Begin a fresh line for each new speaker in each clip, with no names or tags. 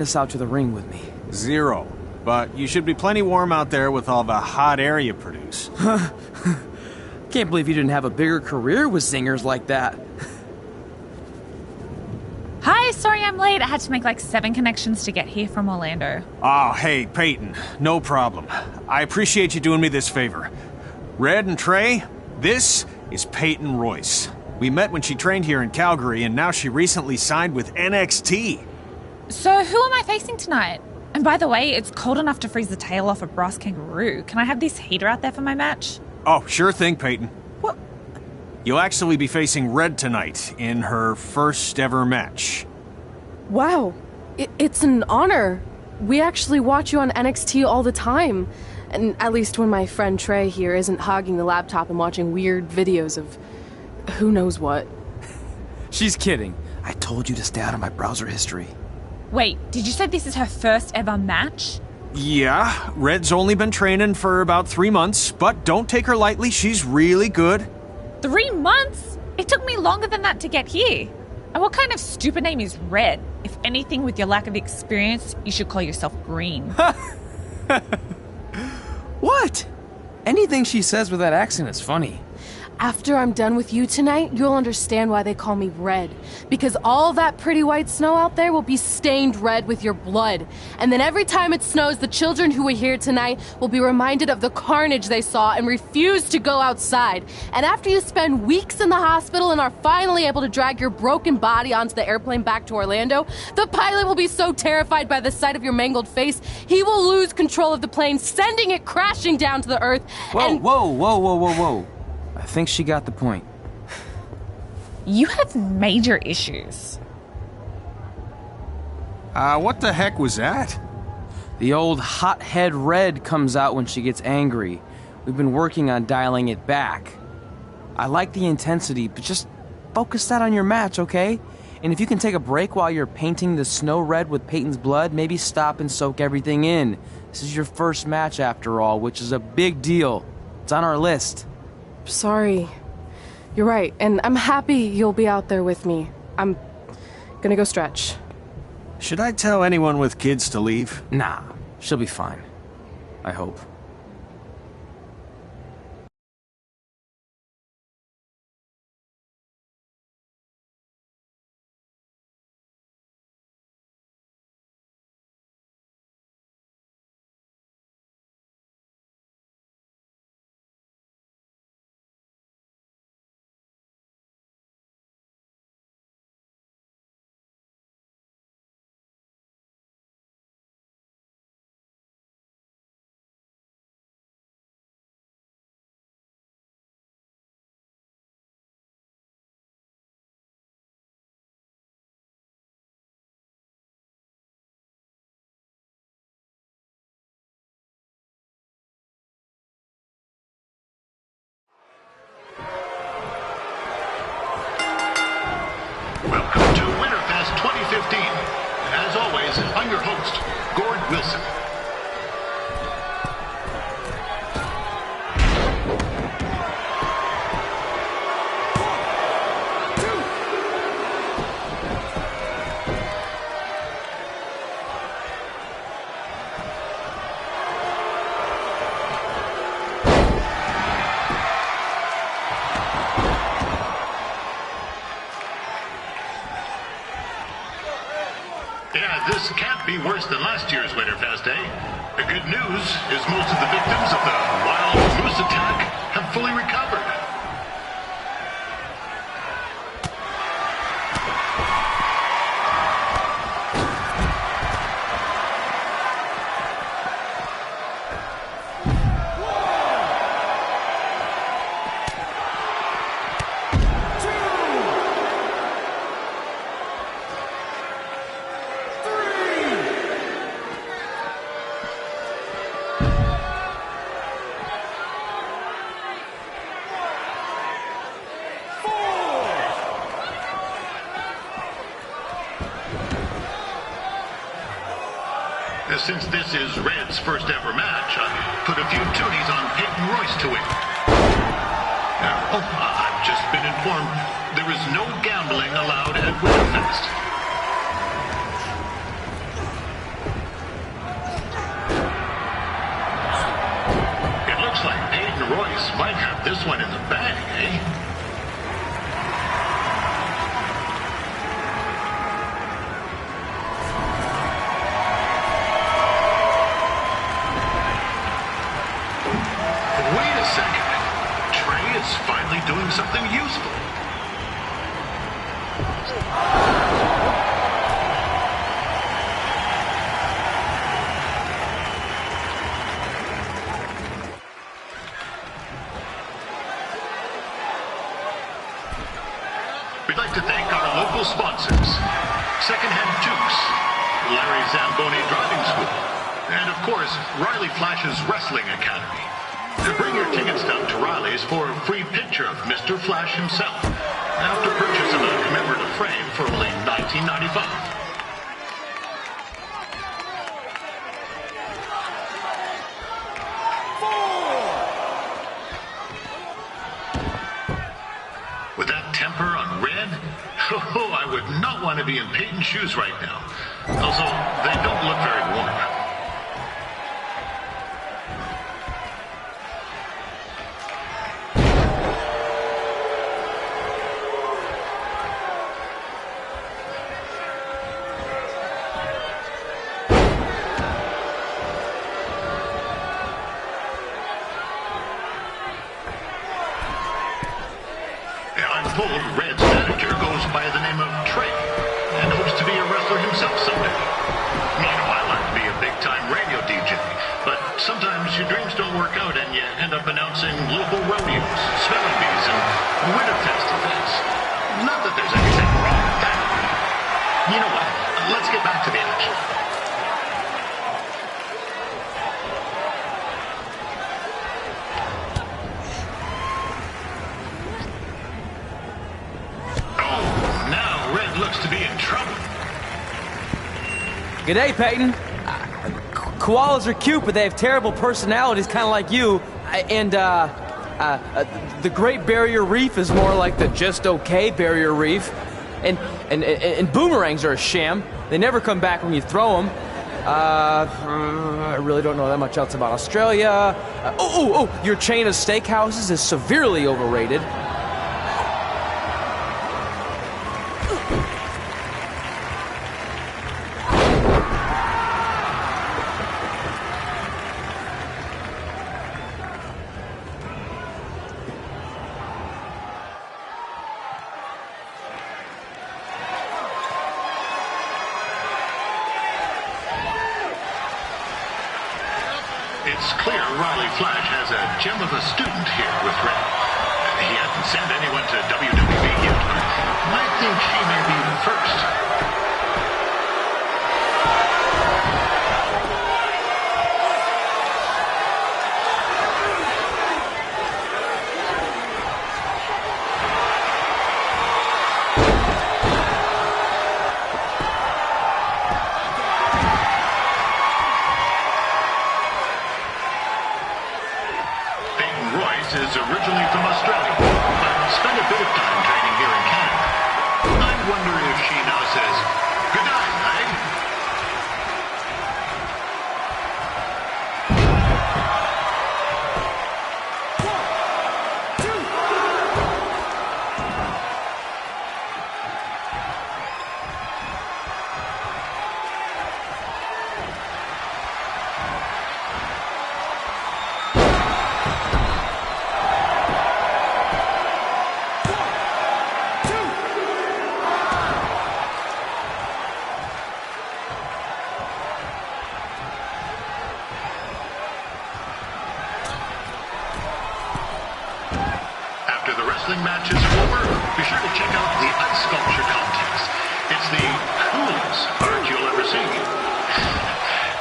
this out to the ring with me.
0. But you should be plenty warm out there with all the hot air you produce.
Can't believe you didn't have a bigger career with zingers like that.
Hi, sorry I'm late. I had to make like 7 connections to get here from Orlando.
Oh, hey, Peyton. No problem. I appreciate you doing me this favor. Red and Trey, this is Peyton Royce. We met when she trained here in Calgary, and now she recently signed with NXT.
So who am I facing tonight? And by the way, it's cold enough to freeze the tail off a brass kangaroo. Can I have this heater out there for my match?
Oh, sure thing, Peyton.
What?
You'll actually be facing Red tonight in her first ever match.
Wow, it's an honor. We actually watch you on NXT all the time. And at least when my friend Trey here isn't hogging the laptop and watching weird videos of who knows what.
She's kidding. I told you to stay out of my browser history.
Wait, did you say this is her first ever match?
Yeah, Red's only been training for about 3 months, but don't take her lightly, she's really good.
3 months? It took me longer than that to get here. And what kind of stupid name is Red? If anything, with your lack of experience, you should call yourself Green.
What? Anything she says with that accent is funny.
After I'm done with you tonight, you'll understand why they call me Red. Because all that pretty white snow out there will be stained red with your blood. And then every time it snows, the children who were here tonight will be reminded of the carnage they saw and refuse to go outside. And after you spend weeks in the hospital and are finally able to drag your broken body onto the airplane back to Orlando, the pilot will be so terrified by the sight of your mangled face, he will lose control of the plane, sending it crashing down to the earth.
Whoa. I think she got the point.
You have major issues.
What the heck was that?
The old hothead Red comes out when she gets angry. We've been working on dialing it back. I like the intensity, but just focus that on your match, okay? And if you can take a break while you're painting the snow red with Peyton's blood, maybe stop and soak everything in. This is your first match after all, which is a big deal. It's on our list.
Sorry. You're right, and I'm happy you'll be out there with me. I'm gonna go stretch.
Should I tell anyone with kids to leave?
Nah, she'll be fine. I hope.
Welcome to Winterfest 2015. And as always, I'm your host, Gord Wilson. Yeah, this can't be worse than last year's Winterfest, eh? The good news is most of the victims of the wild moose attack have fully recovered. Since this is Red's first ever match, I put a few toonies on Peyton Royce to win. I've just been informed there is no gambling allowed at Winterfest. this one in the bag, eh? Wait a second. Trey is finally doing something useful. We'd like to thank our local sponsors, Secondhand Jukes, Larry Zamboni Driving School, and of course, Riley Flash's Wrestling Academy. Bring your tickets down to Riley's for a free picture of Mr. Flash himself, after purchase of a commemorative frame for only $19.95. With that temper on Red, oh, I would not want to be in Peyton's shoes right now. Also, they don't look very warm. Told Red's manager goes by the name of Trey and hopes to be a wrestler himself someday. Meanwhile, I'd be a big-time radio DJ, but sometimes your dreams don't work out and you end up announcing local rodeos, spelling bees, and Winterfest events. Not that there's anything wrong with that. You know what? Let's get back to the action. Looks to be in trouble.
G'day, Peyton. Koalas are cute, but they have terrible personalities, kind of like you. And the Great Barrier Reef is more like the just okay Barrier Reef. And boomerangs are a sham. They never come back when you throw them. I really don't know that much else about Australia. Your chain of steakhouses is severely overrated.
It's clear Riley Flash has a gem of a student here with Red. He hasn't sent anyone to WWE yet, but I think she may be the first. Is originally from Australia, but spent a bit of time training here in Canada. I wonder if she now says, "Good night, eh?" Match is over. Be sure to check out the ice sculpture contest. It's the coolest art you'll ever see.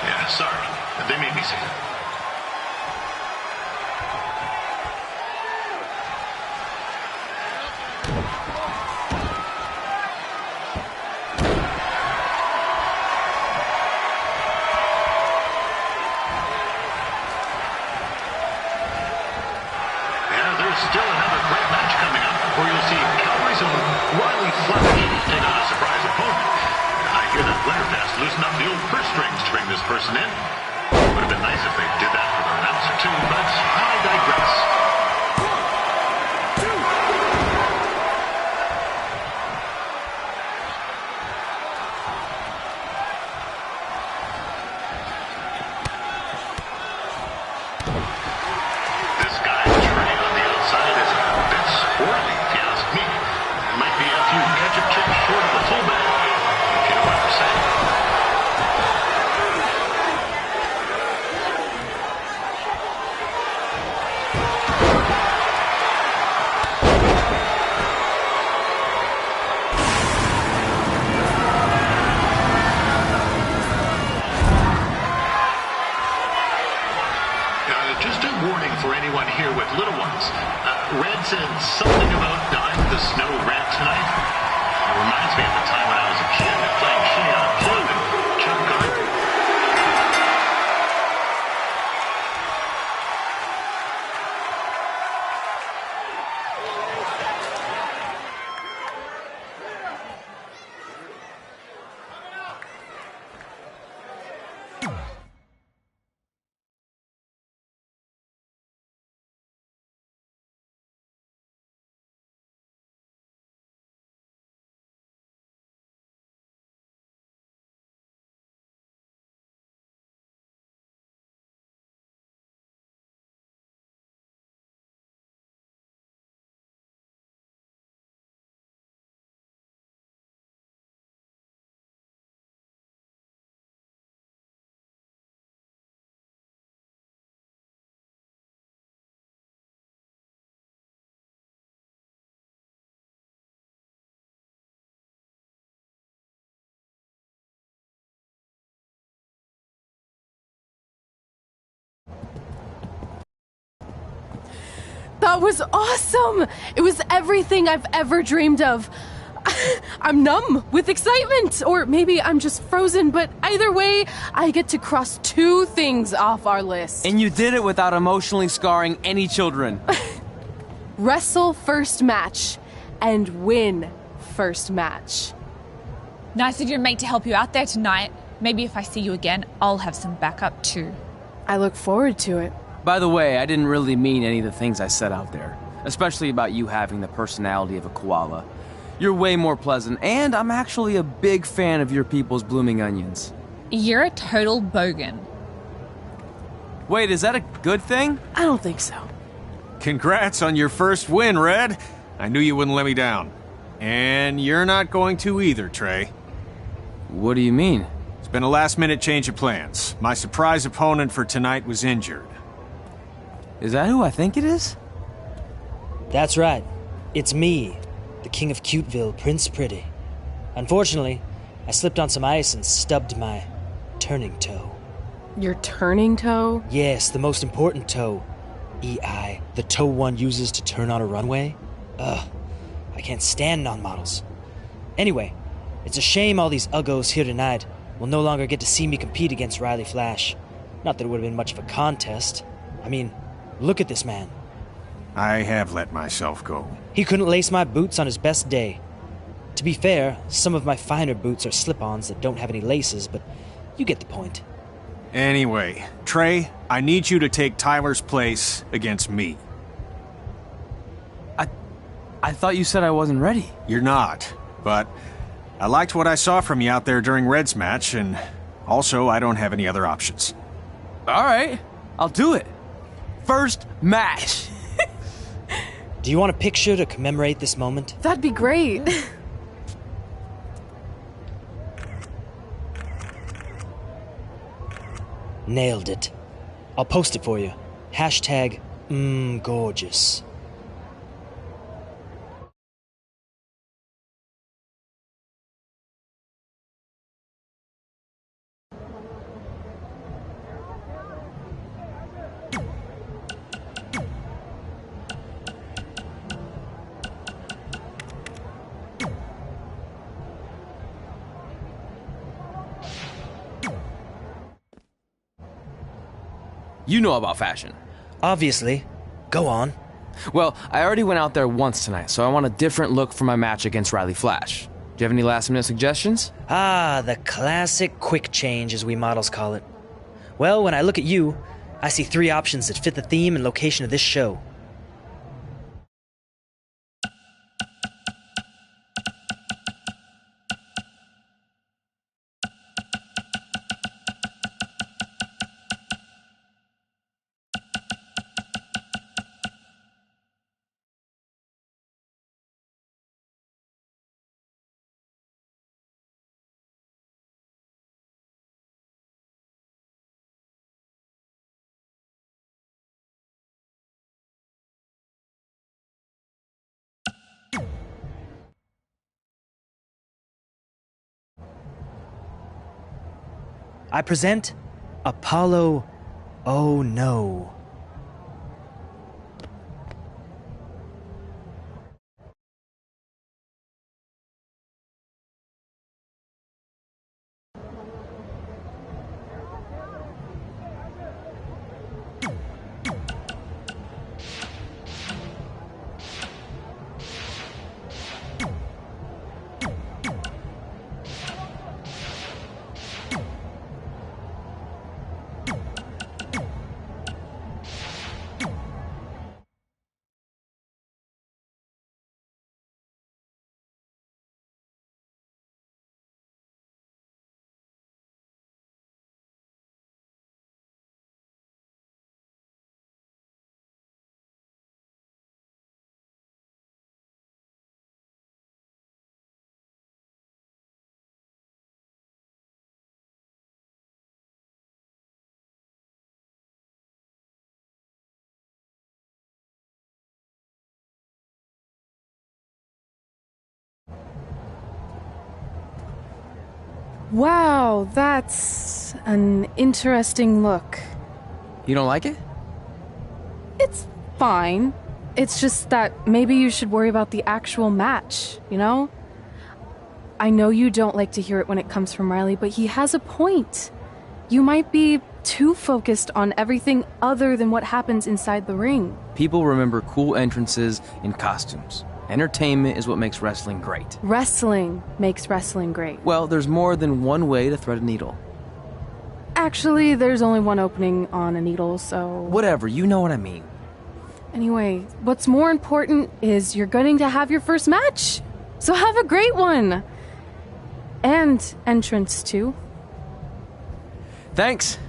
Yeah, sorry. They made me say that. Still another great match coming up, where you'll see Calgary's own Riley Flash take on a surprise opponent. I hear that Winterfest loosened up the old purse strings to bring this person in. Would have been nice if they did that for their announcer too, but I digress. for anyone here with little ones. Red said something about dyeing the snow red tonight. It reminds me of the time when I was a kid playing shinny on a plug and chug garden.
That was awesome! It was everything I've ever dreamed of. I'm numb with excitement, or maybe I'm just frozen, but either way, I get to cross 2 things off our list.
And you did it without emotionally scarring any children.
Wrestle first match, and win first match.
Nice of your mate to help you out there tonight. Maybe if I see you again, I'll have some backup too.
I look forward to it.
By the way, I didn't really mean any of the things I said out there, especially about you having the personality of a koala. You're way more pleasant, and I'm actually a big fan of your people's blooming onions.
You're a total bogan.
Wait, is that a good thing?
I don't think so.
Congrats on your first win, Red. I knew you wouldn't let me down. And you're not going to either, Trey.
What do you mean?
It's been a last-minute change of plans. My surprise opponent for tonight was injured.
Is that who I think it is?
That's right. It's me, the King of Cuteville, Prince Pretty. Unfortunately, I slipped on some ice and stubbed my turning toe.
Your turning toe?
Yes, the most important toe. EI, the toe one uses to turn on a runway. Ugh, I can't stand non-models. Anyway, it's a shame all these uggos here tonight will no longer get to see me compete against Riley Flash. Not that it would have been much of a contest. I mean, look at this man.
I have let myself go.
He couldn't lace my boots on his best day. To be fair, some of my finer boots are slip-ons that don't have any laces, but you get the point.
Anyway, Trey, I need you to take Tyler's place against me.
I thought you said I wasn't ready.
You're not, but I liked what I saw from you out there during Red's match, and also I don't have any other options.
All right, I'll do it. First match.
Do you want a picture to commemorate this moment?
That'd be great.
Nailed it. I'll post it for you. Hashtag gorgeous.
You know about fashion.
Obviously. Go on.
Well, I already went out there once tonight, so I want a different look for my match against Riley Flash. Do you have any last-minute suggestions?
Ah, the classic quick change, as we models call it. Well, when I look at you, I see 3 options that fit the theme and location of this show. I present Apollo Oh No.
Wow, that's an interesting look.
You don't like it?
It's fine. It's just that maybe you should worry about the actual match, you know? I know you don't like to hear it when it comes from Riley, but he has a point. You might be too focused on everything other than what happens inside the ring.
People remember cool entrances and costumes. Entertainment is what makes wrestling great.
Wrestling makes wrestling great.
Well, there's more than one way to thread a needle.
Actually, there's only one opening on a needle, so...
Whatever, you know what I mean.
Anyway, what's more important is you're going to have your first match. So have a great one. And entrance, too.
Thanks.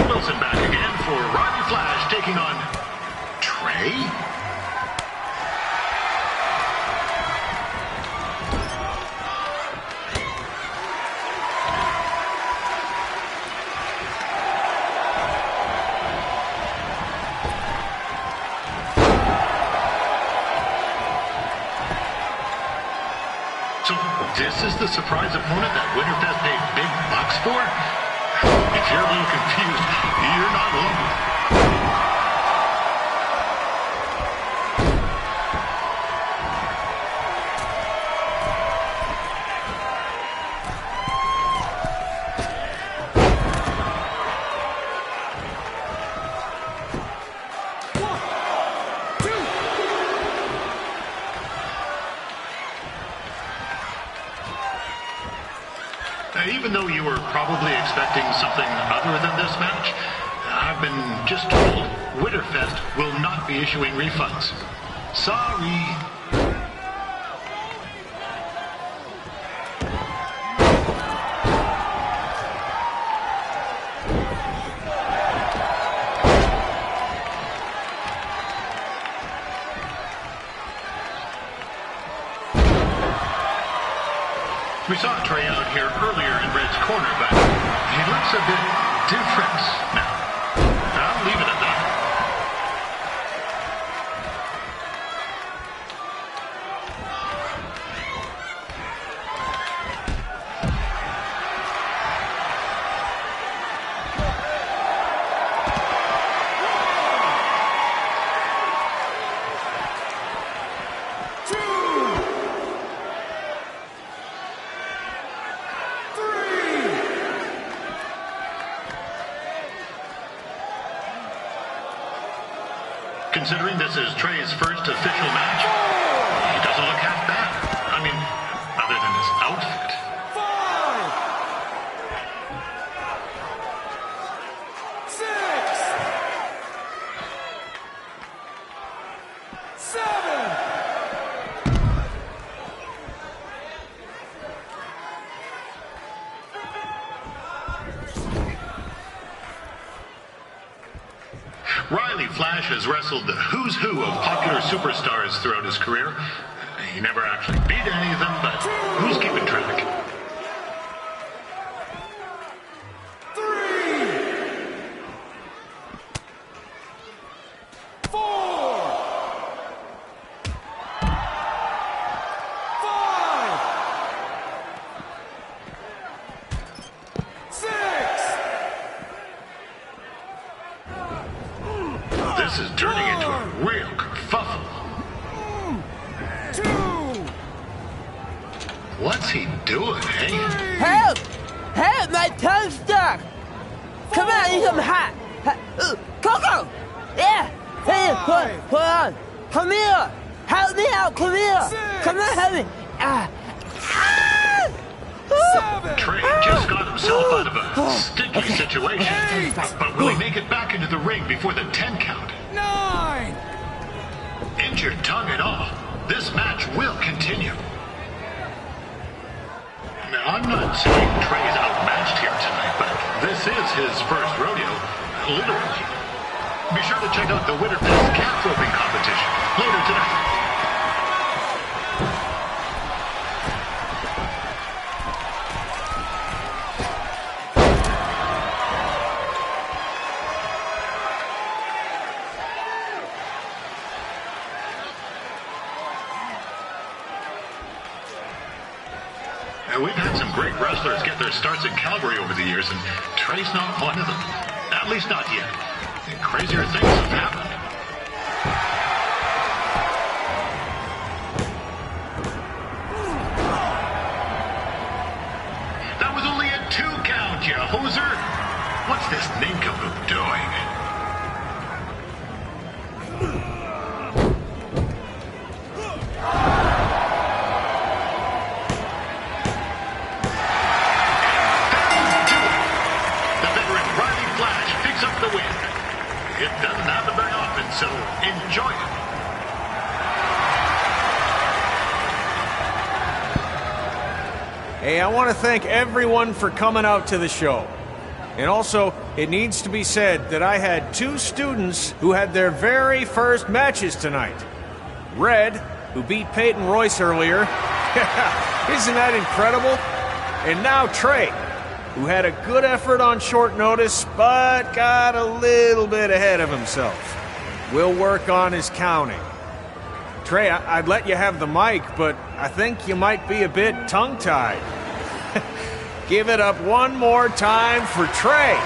Wilson back again for Rodney Flash taking on Trey. So this is the surprise opponent that Winterfest paid big bucks for? If you're a little confused, you're not alone. Even though you were probably expecting something other than this match, I've been just told Winterfest will not be issuing refunds. Sorry. We saw Trey out here earlier in Red's corner, but he looks a bit different now. I'll leave it at that. Considering this is Trey's first official match, he doesn't look half bad. Riley Flash has wrestled the who's who of popular superstars throughout his career. He never actually beat any of them, but who's keeping track?
6.
This is turning into a real kerfuffle.
2.
What's he doing, eh?
Help! Help! My tongue's stuck! Come on, I need some hot! Coco! Yeah! Hey, hold on! Come here! Help me out! Come here!
6.
Come on, help me!
Trey just got himself out of a sticky situation.
8.
But will he make it back into the ring before the 10 count?
9.
Injured tongue and all, this match will continue. Now, I'm not saying Trey's outmatched here tonight, but this is his first rodeo, literally. Be sure to check out the Winter Fest calf roping competition later tonight. We've had some great wrestlers get their starts in Calgary over the years, and Trey's not one of them. At least not yet. Crazier things have happened. That was only a 2 count, you hoser. What's this nincompoop doing? It doesn't happen very often, so enjoy it.
Hey, I want to thank everyone for coming out to the show. And also, it needs to be said that I had 2 students who had their very first matches tonight. Red, who beat Peyton Royce earlier. Isn't that incredible? And now Trey, who had a good effort on short notice, but got a little bit ahead of himself. We'll work on his counting. Trey, I'd let you have the mic, but I think you might be a bit tongue-tied. Give it up one more time for Trey.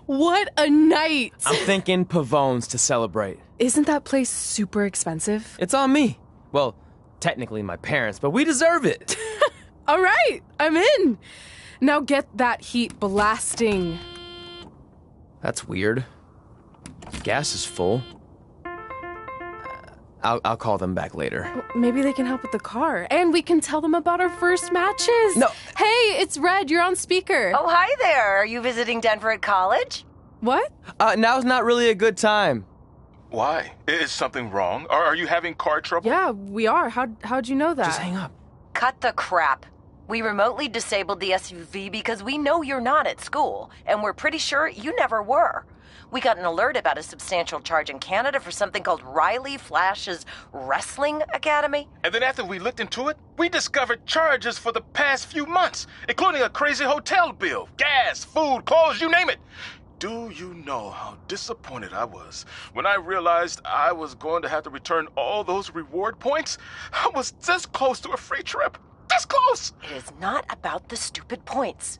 What a night!
I'm thinking Pavone's to celebrate.
Isn't that place super expensive?
It's on me. Well, technically my parents, but we deserve it.
All right, I'm in. Now get that heat blasting.
That's weird. Gas is full. I'll call them back later.
Maybe they can help with the car. And we can tell them about our first matches.
No.
Hey, it's Red. You're on speaker.
Oh, hi there. Are you visiting Denver at college?
What?
Now's not really a good time.
Why? Is something wrong? Are you having car trouble?
Yeah, we are. How'd you know that?
Just hang up.
Cut the crap. We remotely disabled the SUV because we know you're not at school, and we're pretty sure you never were. We got an alert about a substantial charge in Canada for something called Riley Flash's Wrestling Academy.
And then after we looked into it, we discovered charges for the past few months, including a crazy hotel bill, gas, food, clothes, you name it. Do you know how disappointed I was when I realized I was going to have to return all those reward points? I was this close to a free trip. This close!
It is not about the stupid points.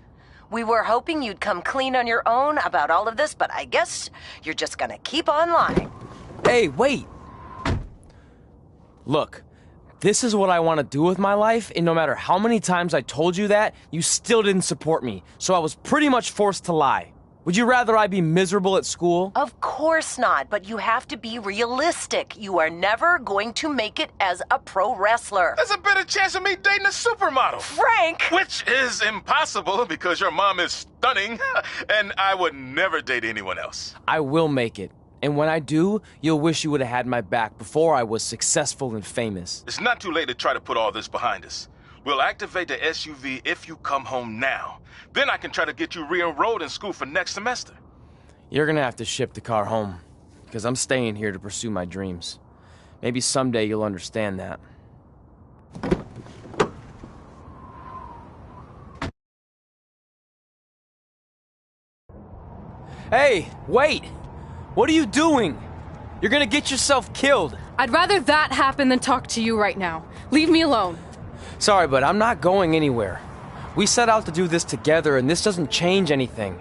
We were hoping you'd come clean on your own about all of this, but I guess you're just gonna keep on lying.
Hey, wait! Look, this is what I want to do with my life, and no matter how many times I told you that, you still didn't support me, so I was pretty much forced to lie. Would you rather I be miserable at school?
Of course not, but you have to be realistic. You are never going to make it as a pro wrestler.
There's a better chance of me dating a supermodel.
Frank!
Which is impossible because your mom is stunning, and I would never date anyone else.
I will make it. And when I do, you'll wish you would have had my back before I was successful and famous.
It's not too late to try to put all this behind us. We'll activate the SUV if you come home now. Then I can try to get you re-enrolled in school for next semester.
You're gonna have to ship the car home, because I'm staying here to pursue my dreams. Maybe someday you'll understand that. Hey, wait! What are you doing? You're gonna get yourself killed.
I'd rather that happen than talk to you right now. Leave me alone.
Sorry, but I'm not going anywhere. We set out to do this together, and this doesn't change anything.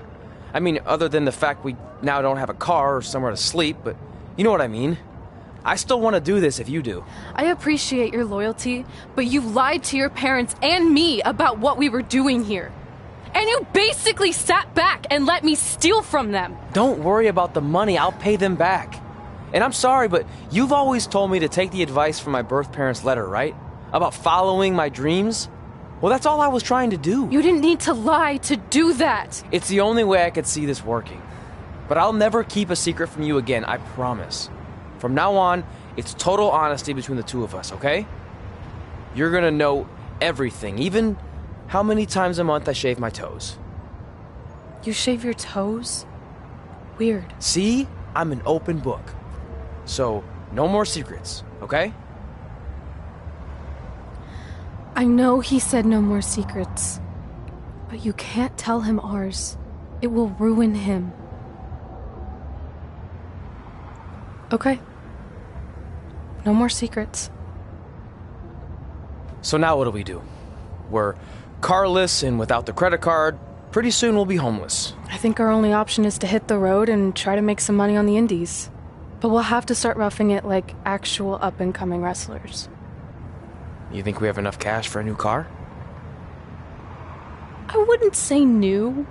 I mean, other than the fact we now don't have a car or somewhere to sleep, but you know what I mean. I still want to do this if you do.
I appreciate your loyalty, but you lied to your parents and me about what we were doing here. And you basically sat back and let me steal from them.
Don't worry about the money, I'll pay them back. And I'm sorry, but you've always told me to take the advice from my birth parents' letter, right? About following my dreams? Well, that's all I was trying to do.
You didn't need to lie to do that.
It's the only way I could see this working. But I'll never keep a secret from you again, I promise. From now on, it's total honesty between the two of us, okay? You're gonna know everything, even how many times a month I shave my toes.
You shave your toes? Weird.
See? I'm an open book. So, no more secrets, okay?
I know he said no more secrets, but you can't tell him ours. It will ruin him. Okay. No more secrets.
So now what do? We're carless and without the credit card. Pretty soon we'll be homeless.
I think our only option is to hit the road and try to make some money on the indies. But we'll have to start roughing it like actual up-and-coming wrestlers.
You think we have enough cash for a new car?
I wouldn't say new.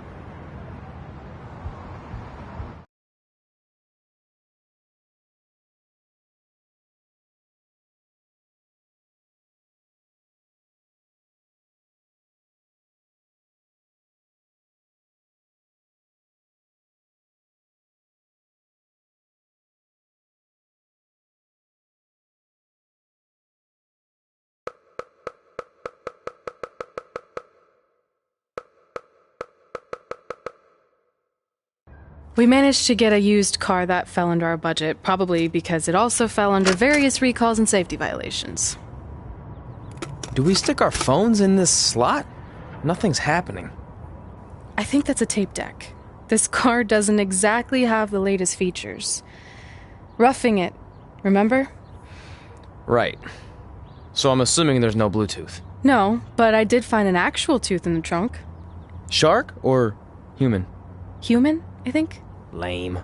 We managed to get a used car that fell under our budget, probably because it also fell under various recalls and safety violations.
Do we stick our phones in this slot? Nothing's happening.
I think that's a tape deck. This car doesn't exactly have the latest features. Roughing it, remember?
Right. So I'm assuming there's no Bluetooth.
No, but I did find an actual tooth in the trunk.
Shark or human?
Human, I think.
Lame.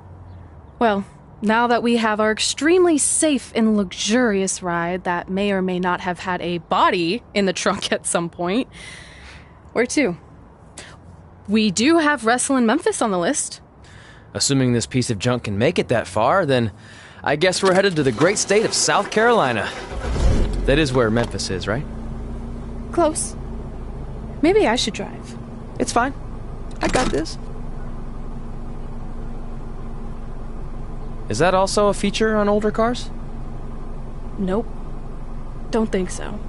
Well, now that we have our extremely safe and luxurious ride that may or may not have had a body in the trunk at some point, where to? We do have Wrestle in Memphis on the list.
Assuming this piece of junk can make it that far, then I guess we're headed to the great state of South Carolina. That is where Memphis is, right?
Close. Maybe I should drive.
It's fine. I got this. Is that also a feature on older cars?
Nope. Don't think so.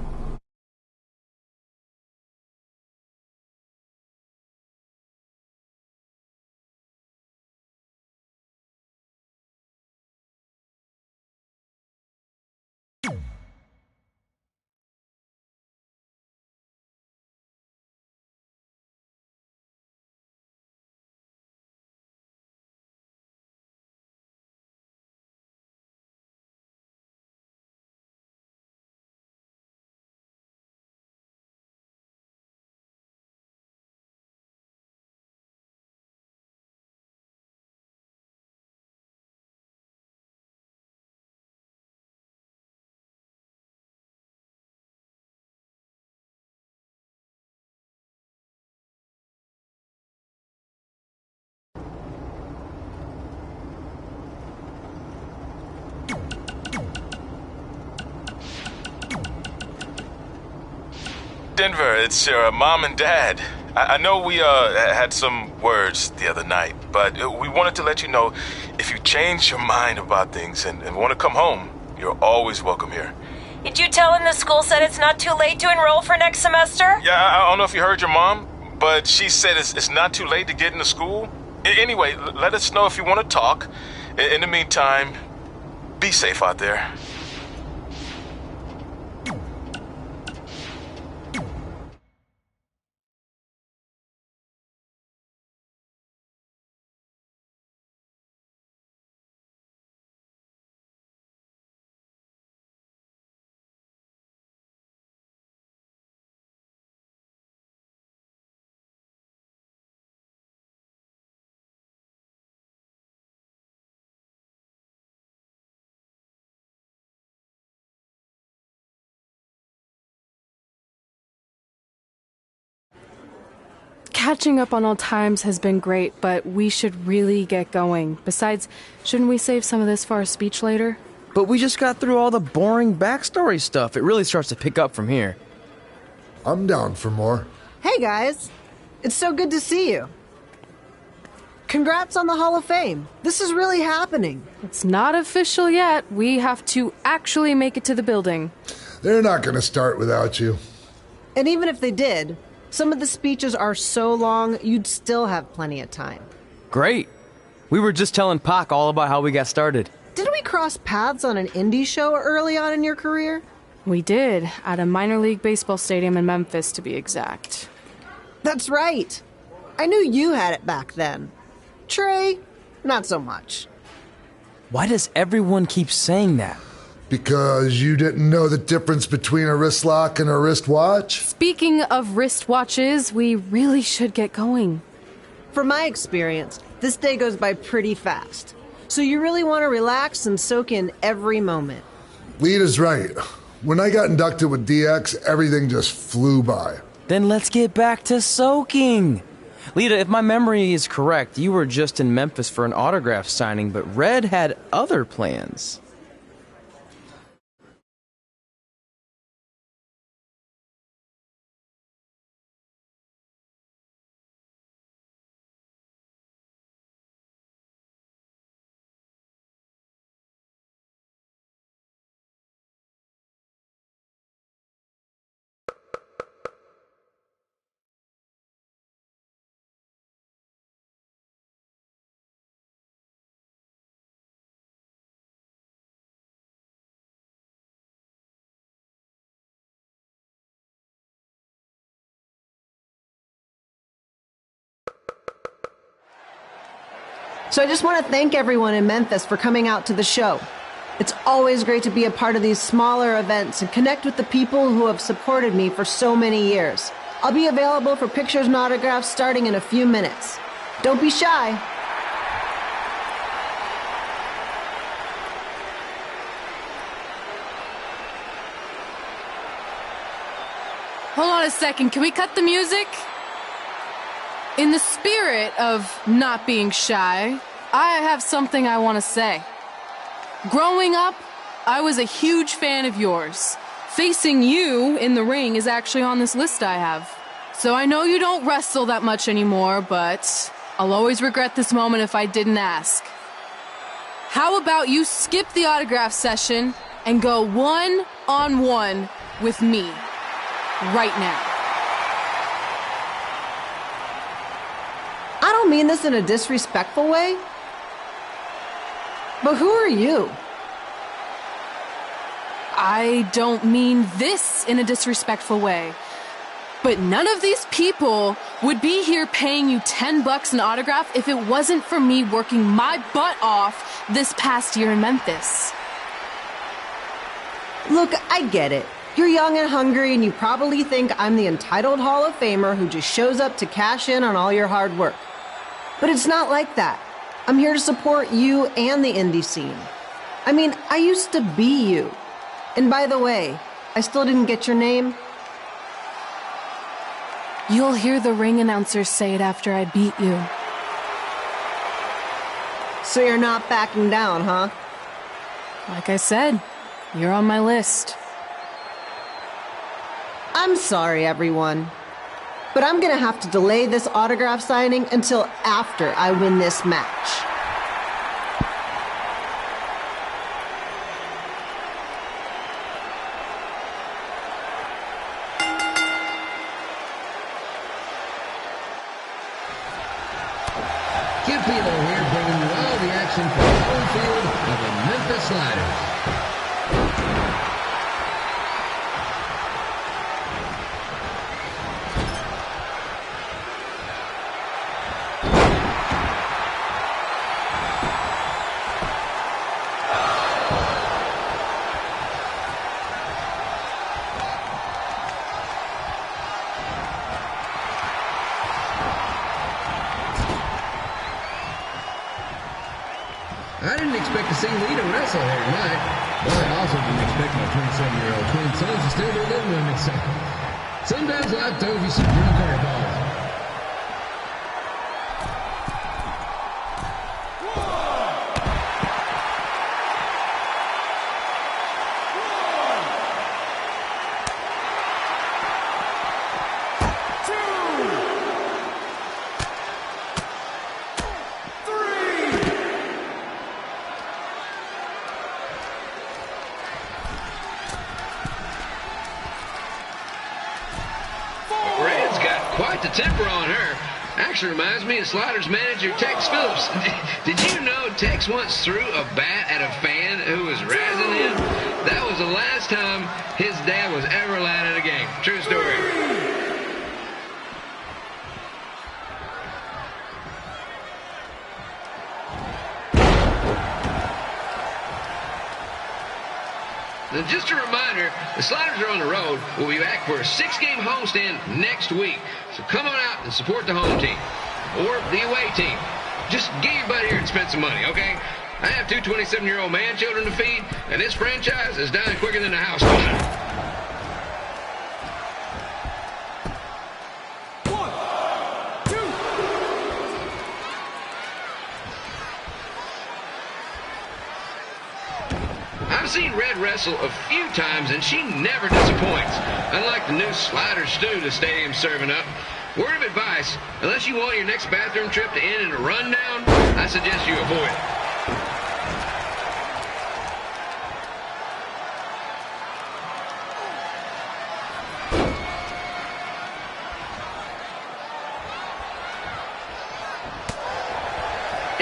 Denver, it's your mom and dad. I know we had some words the other night, but we wanted to let you know if you change your mind about things and want to come home, you're always welcome here.
Did you tell him the school said it's not too late to enroll for next semester?
Yeah, I don't know if you heard your mom, but she said it's not too late to get into school. Anyway, let us know if you want to talk. In the meantime, be safe out there.
Catching up on old times has been great, but we should really get going. Besides, shouldn't we save some of this for our speech later?
But we just got through all the boring backstory stuff. It really starts to pick up from here.
I'm down for more.
Hey guys, it's so good to see you. Congrats on the Hall of Fame. This is really happening.
It's not official yet. We have to actually make it to the building.
They're not going to start without you.
And even if they did, some of the speeches are so long, you'd still have plenty of time.
Great. We were just telling Pac all about how we got started.
Didn't we cross paths on an indie show early on in your career?
We did, at a minor league baseball stadium in Memphis, to be exact.
That's right. I knew you had it back then. Trey, not so much.
Why does everyone keep saying that?
Because you didn't know the difference between a wrist lock and a wristwatch?
Speaking of wristwatches, we really should get going.
From my experience, this day goes by pretty fast. So you really want to relax and soak in every moment.
Lita's right. When I got inducted with DX, everything just flew by.
Then let's get back to soaking. Lita, if my memory is correct, you were just in Memphis for an autograph signing, but Red had other plans.
So I just want to thank everyone in Memphis for coming out to the show. It's always great to be a part of these smaller events and connect with the people who have supported me for so many years. I'll be available for pictures and autographs starting in a few minutes. Don't be shy.
Hold on a second, can we cut the music? In the spirit of not being shy, I have something I want to say. Growing up, I was a huge fan of yours. Facing you in the ring is actually on this list I have. So I know you don't wrestle that much anymore, but I'll always regret this moment if I didn't ask. How about you skip the autograph session and go one-on-one with me right now?
I don't mean this in a disrespectful way, but who are you?
I don't mean this in a disrespectful way, but none of these people would be here paying you $10 an autograph if it wasn't for me working my butt off this past year in Memphis.
Look, I get it. You're young and hungry, and you probably think I'm the entitled Hall of Famer who just shows up to cash in on all your hard work. But it's not like that. I'm here to support you and the indie scene. I mean, I used to be you. And by the way, I still didn't get your name.
You'll hear the ring announcer say it after I beat you.
So you're not backing down, huh?
Like I said, you're on my list.
I'm sorry, everyone. But I'm gonna have to delay this autograph signing until after I win this match.
Kid Philo here, bringing you all the action from the home field of the Memphis Sliders. I didn't expect to see Lita wrestle here tonight, but I also didn't expect my 27-year-old twin sons to still be living with me, so sometimes life throws you some real curveballs. Quite the temper on her. Actually reminds me of Sliders manager Tex Phillips. Did you know Tex once threw a bat at a fan who was razzing him? That was the last time his dad was ever allowed at a game. True story. Now, just a reminder, the Sliders are on the road. We'll be back for a 6-game homestand next week. So come on out and support the home team or the away team. Just get your butt here and spend some money, okay? I have 2 27-year-old man children to feed, and this franchise is dying quicker than the house fire. I've seen Red wrestle a few times, and she never disappoints. Unlike the new slider stew the stadium's serving up. Word of advice, unless you want your next bathroom trip to end in a rundown, I suggest you avoid it.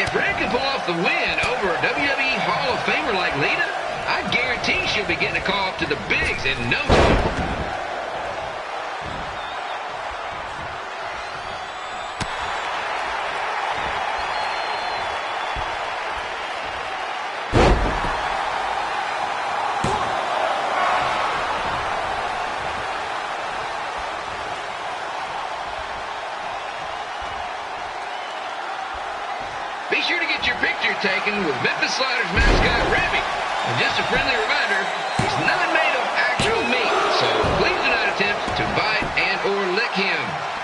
If Red can pull off the win over a WWE Hall of Famer like Lita, I guarantee she'll be getting a call up to the bigs in no time. Be sure to get your picture taken with Memphis Sliders mascot Remy. And just a friendly reminder, he's not made of actual meat, so please do not attempt to bite and or lick him.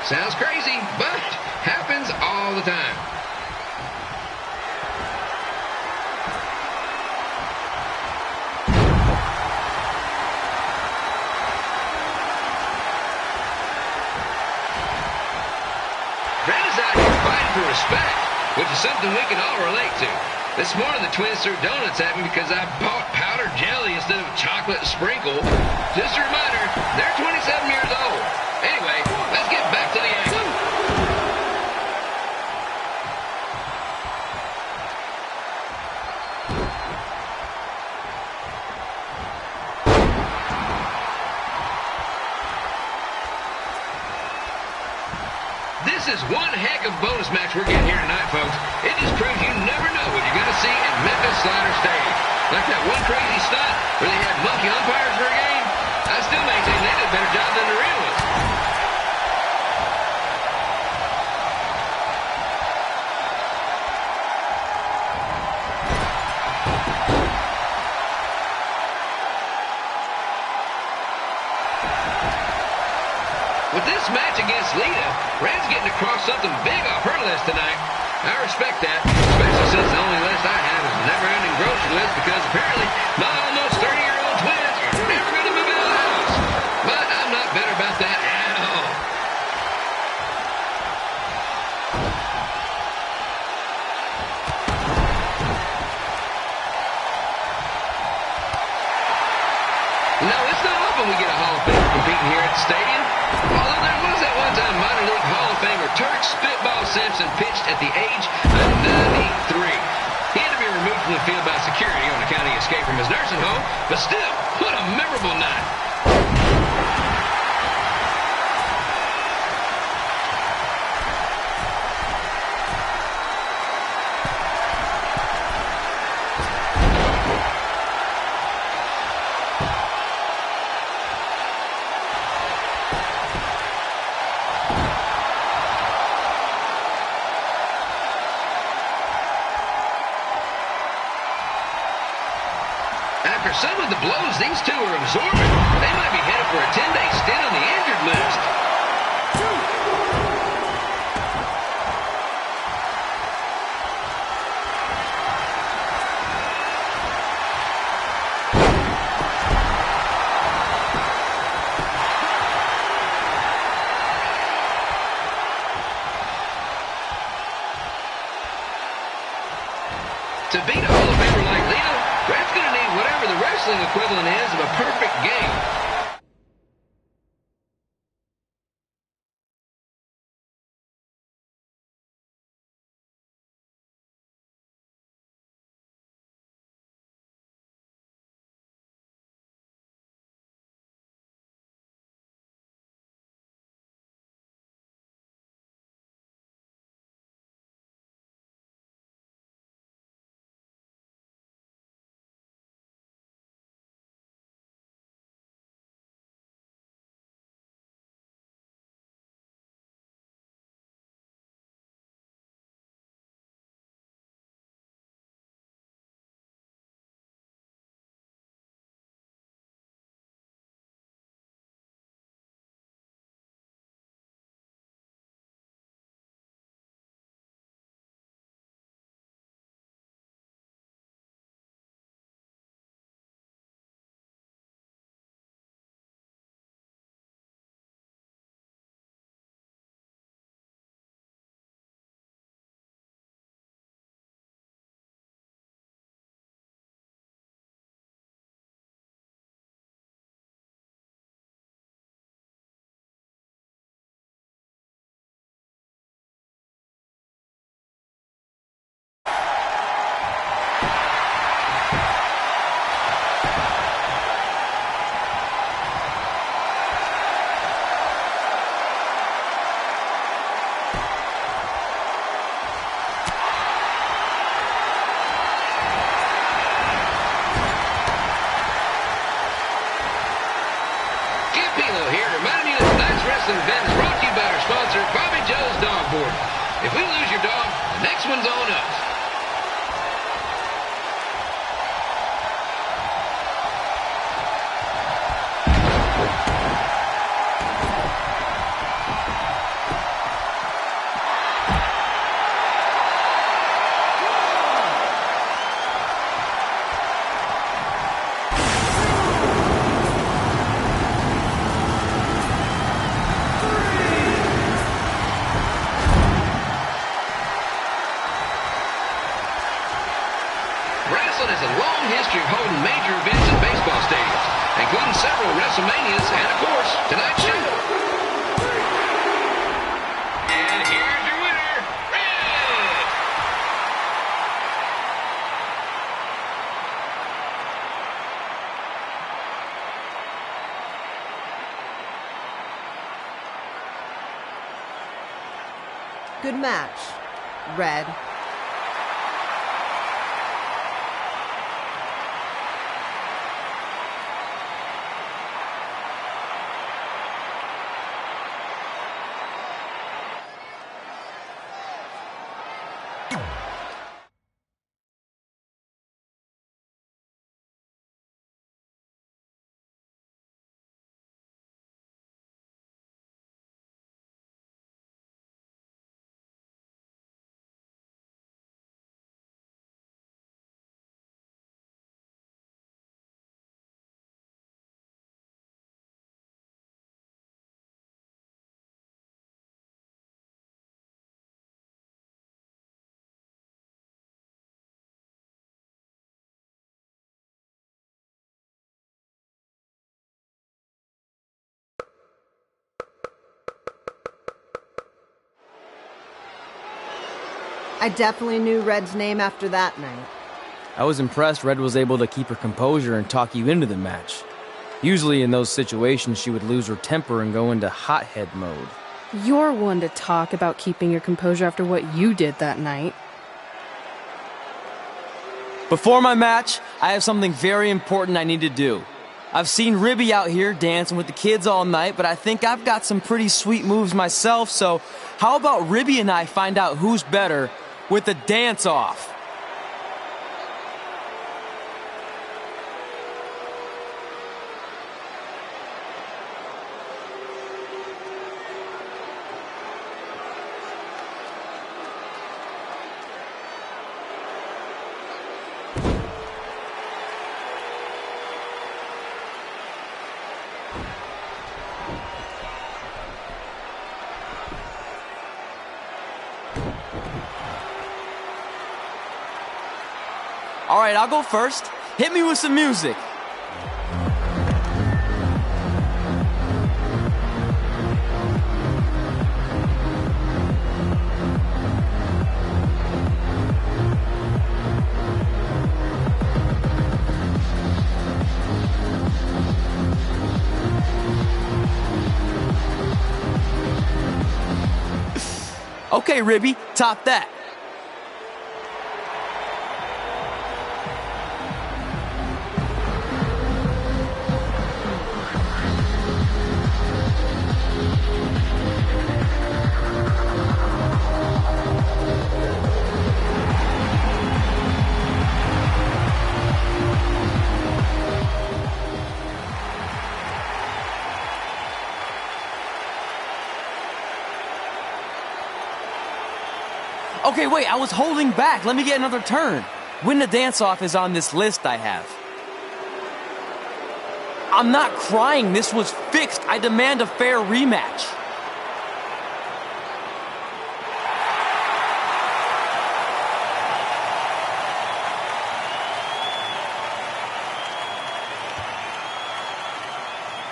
Sounds crazy, but happens all the time. Red is out here fighting for respect, which is something we can all relate to. This morning, the twins threw donuts at me because I bought powdered jelly instead of chocolate sprinkle. Just a reminder, they're 27 years old. Anyway, let's get back to the action. This is one heck of a bonus match we're getting here tonight, folks. It just proves you never know what you're going to see at Memphis Sliders Stadium. Like that one crazy stunt where they had monkey umpires for a game. I still maintain they did a better job than the real ones. With this match against Lita, Red's getting across something big off her list tonight. I respect that, especially since the only list I have is a never-ending grocery list because apparently my almost 30-year-old twins are never going to move out of the house. But I'm not better about hoping we get a Hall of Famer competing here at the stadium. Although there was that one time minor league Hall of Famer Turk Spitball Simpson pitched at the age of 93. He had to be removed from the field by security on account of the escape from his nursing home, but still, what a memorable night. After some of the blows these two are absorbing, they might be headed for a 10-day stint on the injured list. To beat a Hall of Famer like Leo, Red's going to need whatever the wrestling equivalent is of a perfect game. Wrestling event is brought to you by our sponsor, Bobby Joe's Dog Board. If we lose your dog, the next one's on us. Wrestling has a long history of holding major events in baseball stadiums, including several WrestleManias and, of course, tonight's show. And here's your winner, Red!
Good match, Red. I definitely knew Red's name after that night.
I was impressed Red was able to keep her composure and talk you into the match. Usually in those situations, she would lose her temper and go into hothead mode.
You're one to talk about keeping your composure after what you did that night.
Before my match, I have something very important I need to do. I've seen Ribby out here dancing with the kids all night, but I think I've got some pretty sweet moves myself, so how about Ribby and I find out who's better with the dance-off? All right, I'll go first. Hit me with some music. Okay, Ribby, top that. Okay, wait, I was holding back. Let me get another turn. Win the dance-off is on this list I have. I'm not crying. This was fixed. I demand a fair rematch.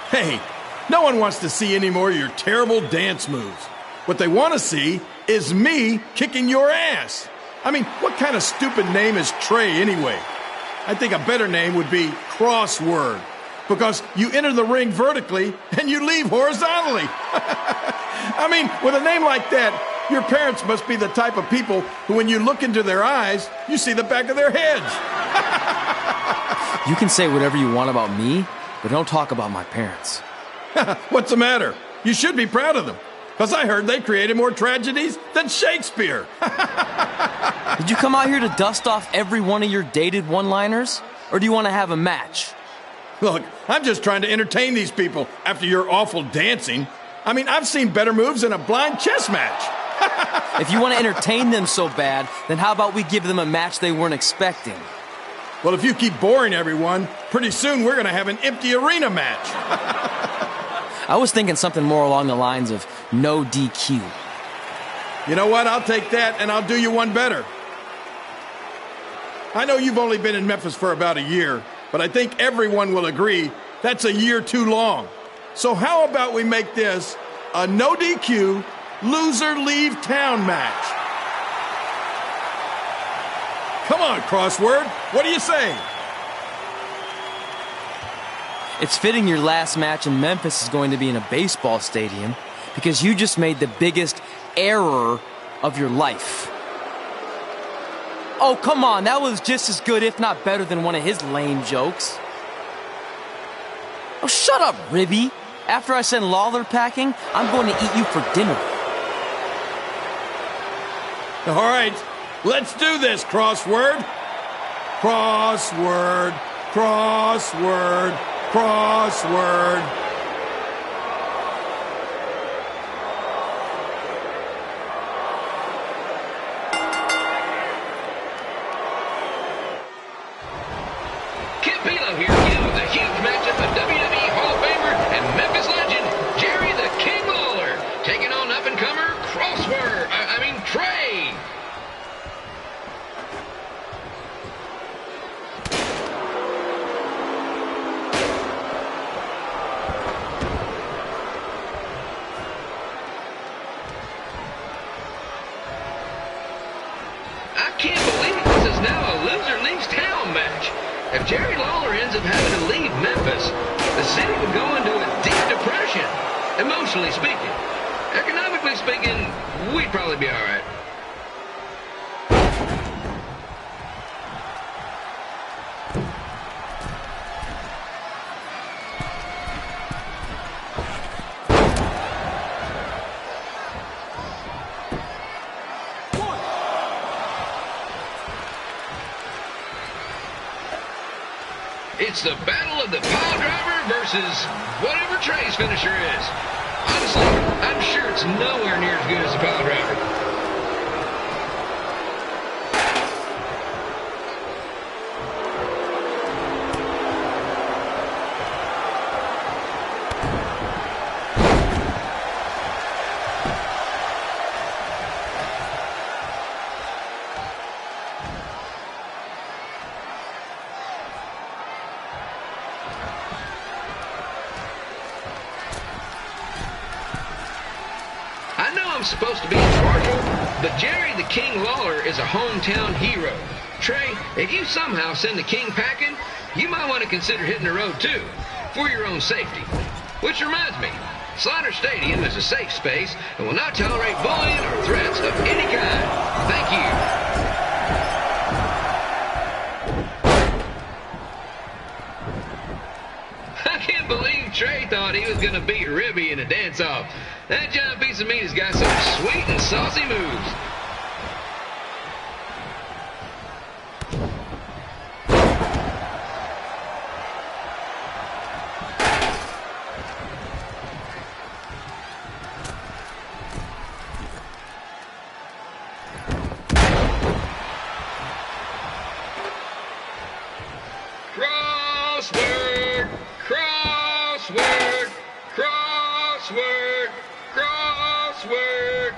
Hey, no one wants to see any more of your terrible dance moves. What they want to see is me kicking your ass. I mean, what kind of stupid name is Trey anyway? I think a better name would be Crossword, because you enter the ring vertically and you leave horizontally. I mean, with a name like that, your parents must be the type of people who, when you look into their eyes, you see the back of their heads.
You can say whatever you want about me, but don't talk about my parents.
What's the matter? You should be proud of them. Because I heard they created more tragedies than Shakespeare.
Did you come out here to dust off every one of your dated one-liners? Or do you want to have a match?
Look, I'm just trying to entertain these people after your awful dancing. I mean, I've seen better moves than a blind chess match.
If you want to entertain them so bad, then how about we give them a match they weren't expecting?
Well, if you keep boring everyone, pretty soon we're going to have an empty arena match.
I was thinking something more along the lines of no DQ.
You know what? I'll take that, and I'll do you one better. I know you've only been in Memphis for about a year, but I think everyone will agree that's a year too long. So how about we make this a no DQ, loser leave town match? Come on, Crossword. What do you say?
It's fitting your last match in Memphis is going to be in a baseball stadium because you just made the biggest error of your life. Oh, come on. That was just as good, if not better, than one of his lame jokes. Oh, shut up, Ribby. After I send Lawler packing, I'm going to eat you for dinner.
All right, let's do this, Crossword. Crossword, crossword, crossword.
Here is a huge matchup of WWE Hall of Famer and Memphis legend Jerry the King Lawler taking on up-and-comer Trey. if Jerry Lawler ends up having to leave Memphis, the city would go into a deep depression, emotionally speaking. Economically speaking, we'd probably be all right. It's the battle of the pile driver versus whatever Trey's finisher is. Honestly, I'm sure it's nowhere near as good as the pile driver. Supposed to be impartial, but Jerry the King Lawler is a hometown hero. Trey, if you somehow send the King packing, you might want to consider hitting the road too, for your own safety. Which reminds me, Slaughter Stadium is a safe space and will not tolerate bullying or threats of any kind. Thank you. Trey thought he was going to beat Ribby in a dance-off. That giant piece of meat has got some sweet and saucy moves. Crossword! Crossword! Crossword! Crossword!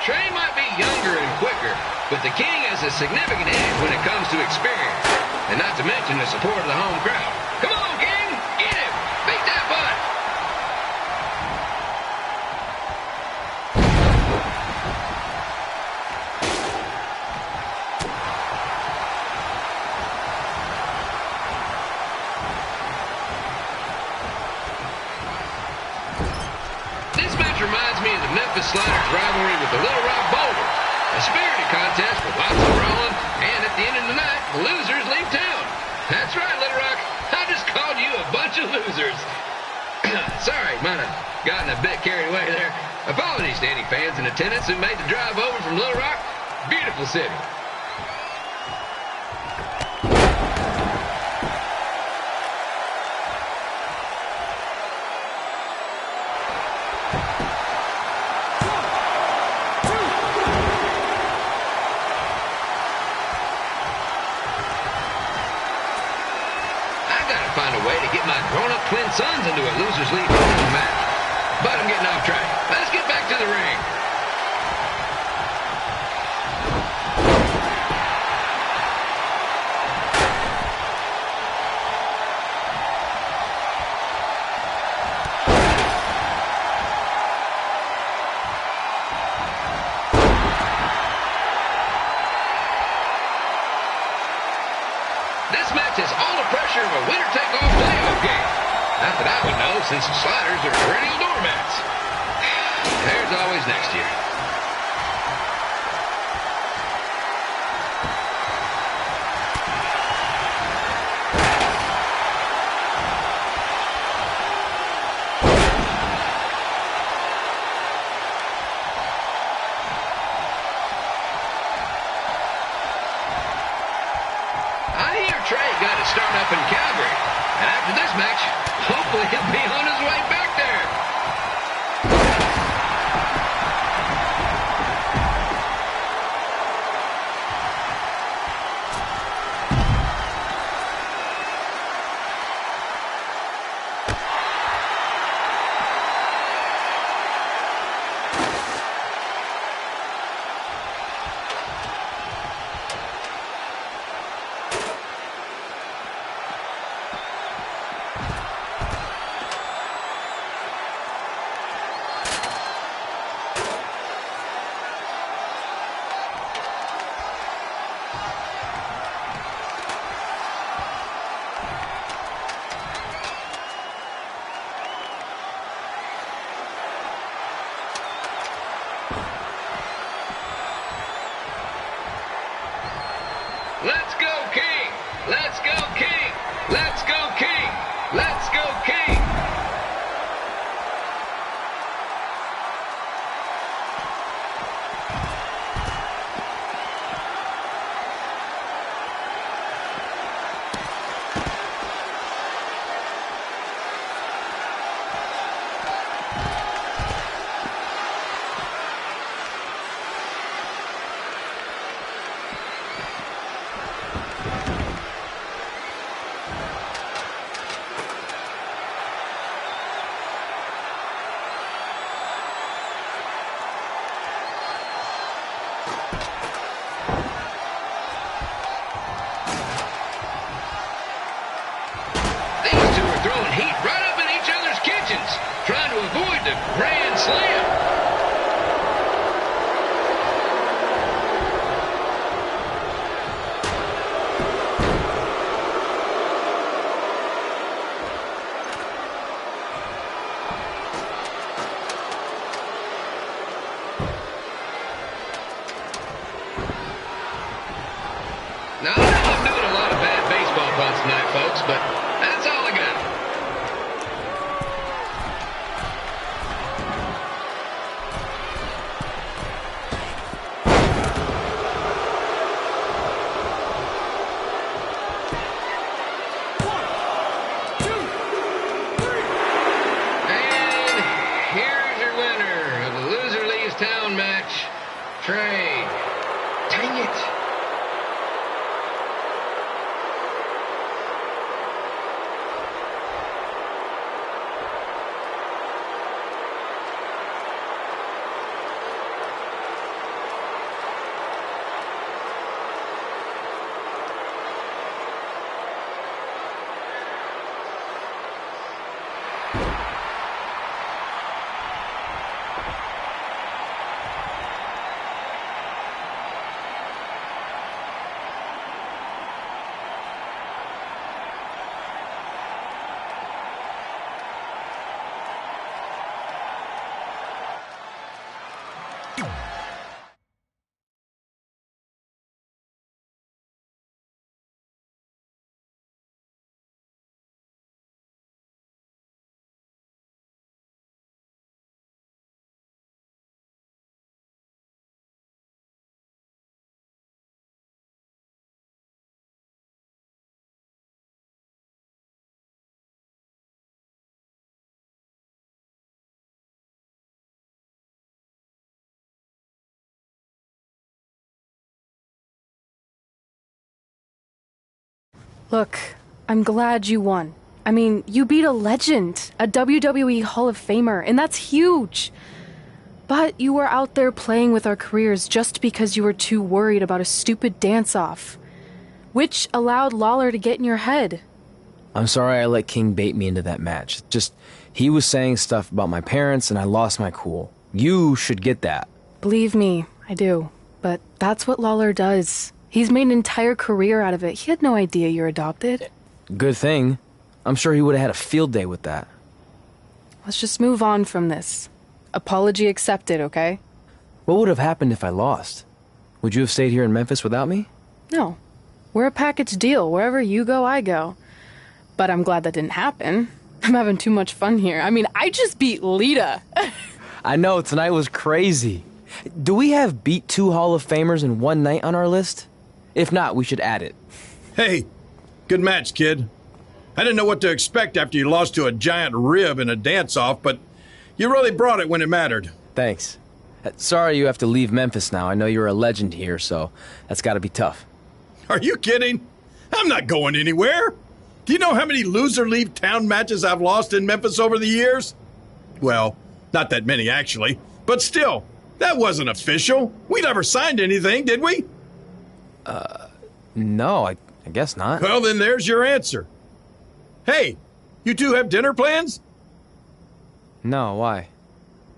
Trey might be younger and quicker, but the King has a significant edge when it comes to experience, and not to mention the support of the home crowd. Come on, King! Get him! Beat that butt! This match reminds me of the Memphis Sliders rivalry with the Little Rock Boulders. A spirited contest with lots of brawling, and at the end of the night, the losers leave town. That's right, Little Rock. I just called you a bunch of losers. Sorry, might have gotten a bit carried away there. Apologies to any fans in attendance who made the drive over from Little Rock. Beautiful city. Find a way to get my grown-up twin sons into a loser's league match. But I'm getting off track. Let's get back to the ring. This match has all the pressure of a winner-take-all playoff game. Not that I would know, since the Sliders are perennial doormats. There's always next year. Trey got it started up in Calgary. And after this match, hopefully he'll be on his way back there. Let's go, King! Let's go, King! Let's go, King! Let's go, King! Throwing heat right up in each other's kitchens, trying to avoid the grand slam. Now, I know I'm doing a lot of bad baseball puns tonight, folks, but that's all I got. Match, Frye. Dang it.
Look, I'm glad you won. I mean, you beat a legend, a WWE Hall of Famer, and that's huge. But you were out there playing with our careers just because you were too worried about a stupid dance-off, which allowed Lawler to get in your head.
I'm sorry I let King bait me into that match. Just, he was saying stuff about my parents and I lost my cool. You should get that.
Believe me, I do. But that's what Lawler does. He's made an entire career out of it. He had no idea you're adopted.
Good thing. I'm sure he would have had a field day with that.
Let's just move on from this. Apology accepted, okay?
What would have happened if I lost? Would you have stayed here in Memphis without me?
No. We're a package deal. Wherever you go, I go. But I'm glad that didn't happen. I'm having too much fun here. I mean, I just beat Lita.
I know, tonight was crazy. Do we have beat 2 Hall of Famers in one night on our list? If not, we should add it.
Hey, good match, kid. I didn't know what to expect after you lost to a giant rib in a dance-off, but you really brought it when it mattered.
Thanks. Sorry you have to leave Memphis now. I know you're a legend here, so that's gotta be tough.
Are you kidding? I'm not going anywhere. Do you know how many loser-leave town matches I've lost in Memphis over the years? Well, not that many, actually. But still, that wasn't official. We never signed anything, did we?
No, I guess not.
Well, then there's your answer. Hey, You two have dinner plans?
No, why?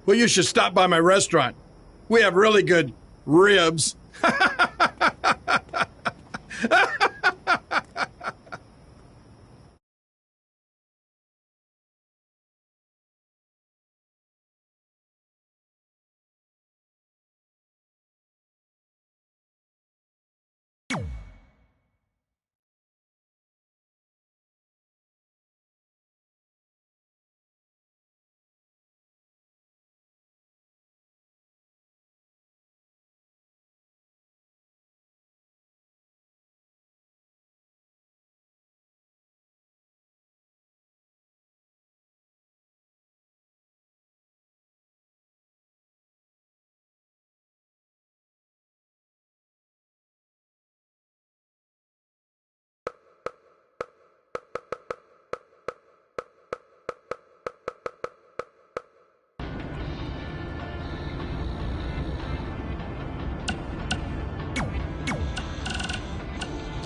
Well, you should stop by my restaurant. We have really good ribs.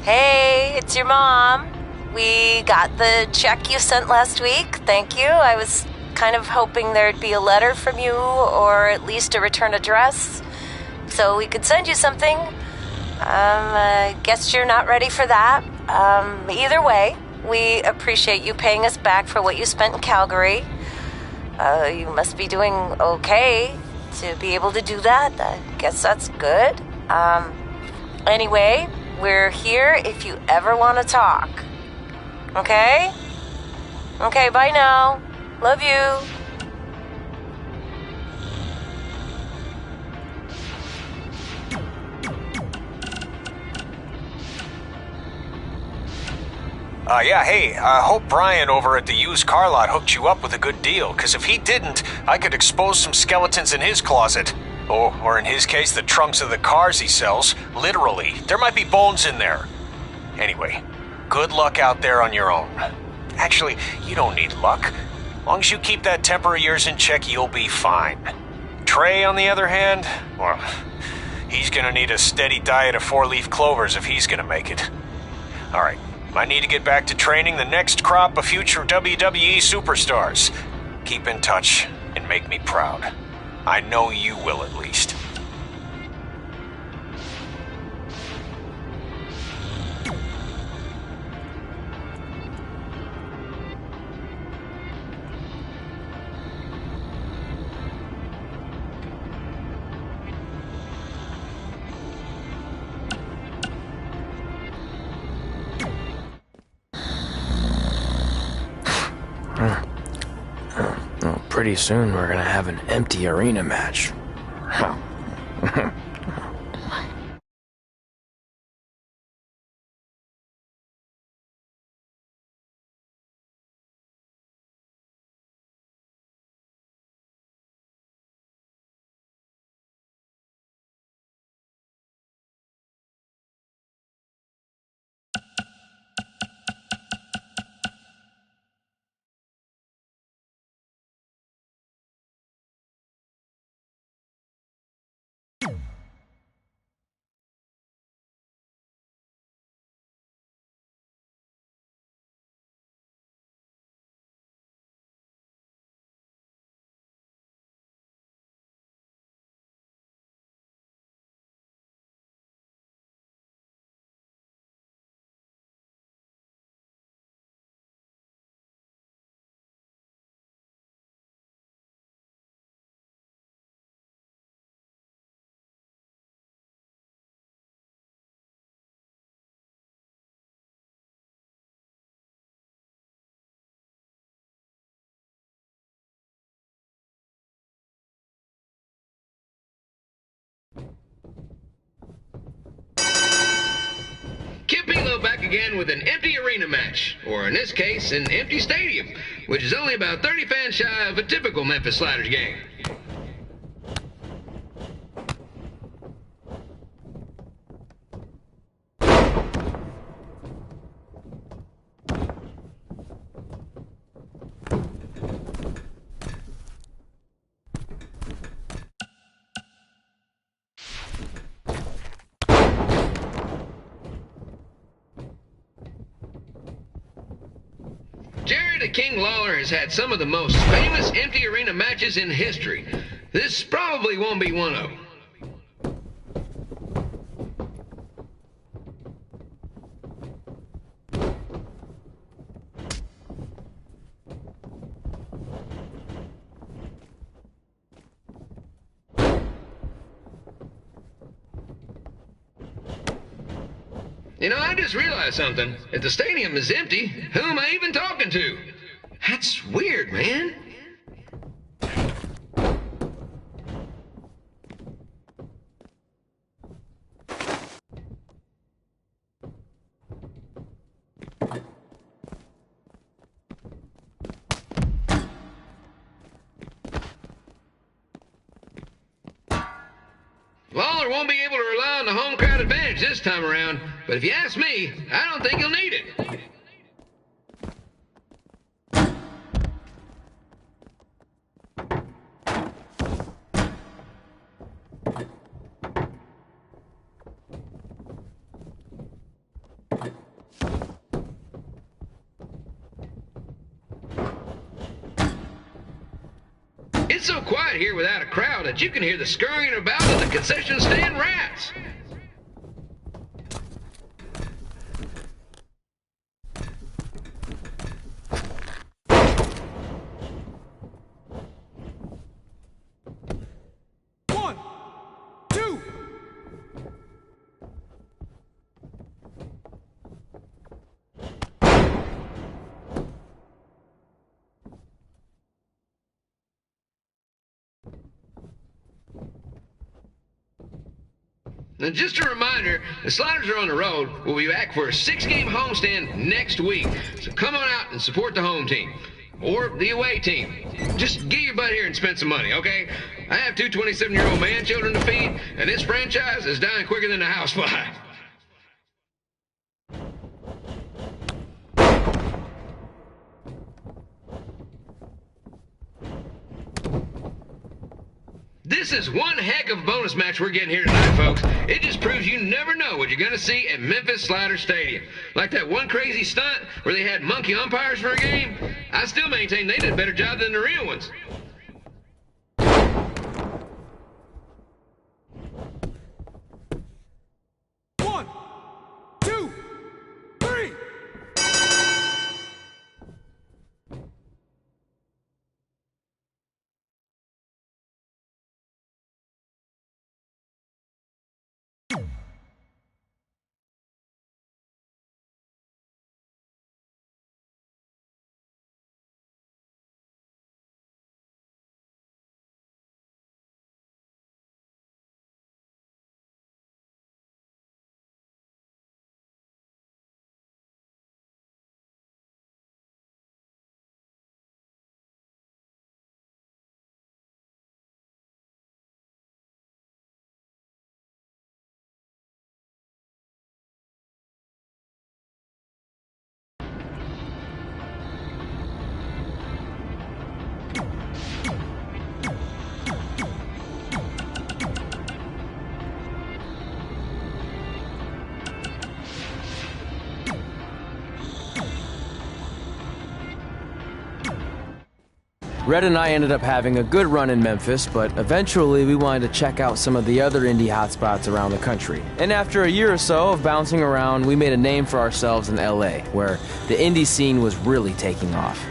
Hey, it's your mom. We got the check you sent last week. Thank you. I was kind of hoping there'd be a letter from you, or at least a return address, so we could send you something. I guess you're not ready for that. Either way, we appreciate you paying us back for what you spent in Calgary. You must be doing okay to be able to do that. I guess that's good. Anyway, we're here if you ever want to talk. Okay? Okay, bye now. Love you.
Yeah, hey, I hope Brian over at the used car lot hooked you up with a good deal, because if he didn't, I could expose some skeletons in his closet. Oh, or in his case, the trunks of the cars he sells. Literally. There might be bones in there. Anyway, good luck out there on your own. Actually, you don't need luck. As long as you keep that temper of yours in check, you'll be fine. Trey, on the other hand, well, he's gonna need a steady diet of four-leaf clovers if he's gonna make it. Alright, I need to get back to training the next crop of future WWE superstars. Keep in touch and make me proud. I know you will, at least.
Pretty soon we're gonna have an empty arena match.
Kipilo back again with an empty arena match, or in this case, an empty stadium, which is only about 30 fans shy of a typical Memphis Sliders game. Jerry the King Lawler has had some of the most famous empty arena matches in history. This probably won't be one of them. You know, I just realized something. If the stadium is empty, who am I even talking to? That's weird, man. Lawler won't be able to rely on the home crowd advantage this time around, but if you ask me, I don't think he'll need it. It's so quiet here without a crowd that you can hear the scurrying about of the concession stand rats.
One, two.
Now, just a reminder, the Sliders are on the road. We'll be back for a 6-game homestand next week. So come on out and support the home team. Or the away team. Just get your butt here and spend some money, okay? I have 2 27-year-old man-children to feed, and this franchise is dying quicker than a housefly. This is one heck of a bonus match we're getting here tonight, folks. It just proves you never know what you're going to see at Memphis Slider Stadium. Like that one crazy stunt where they had monkey umpires for a game. I still maintain they did a better job than the real ones.
One, two, three.
Red and I ended up having a good run in Memphis, but eventually we wanted to check out some of the other indie hotspots around the country. And after a year or so of bouncing around, we made a name for ourselves in LA, where the indie scene was really taking off.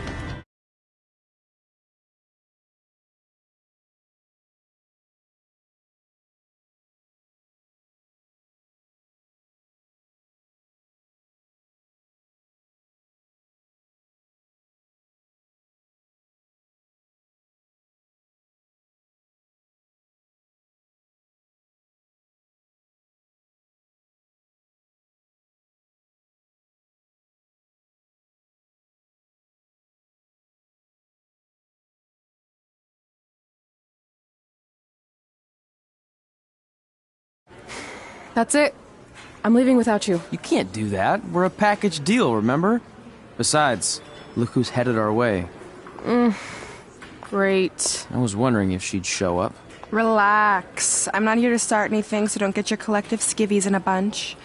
That's it. I'm leaving without you.
You can't do that. We're a package deal, remember? Besides, look who's headed our way.
Great.
I was wondering if she'd show up.
Relax. I'm not here to start anything, so don't get your collective skivvies in a bunch.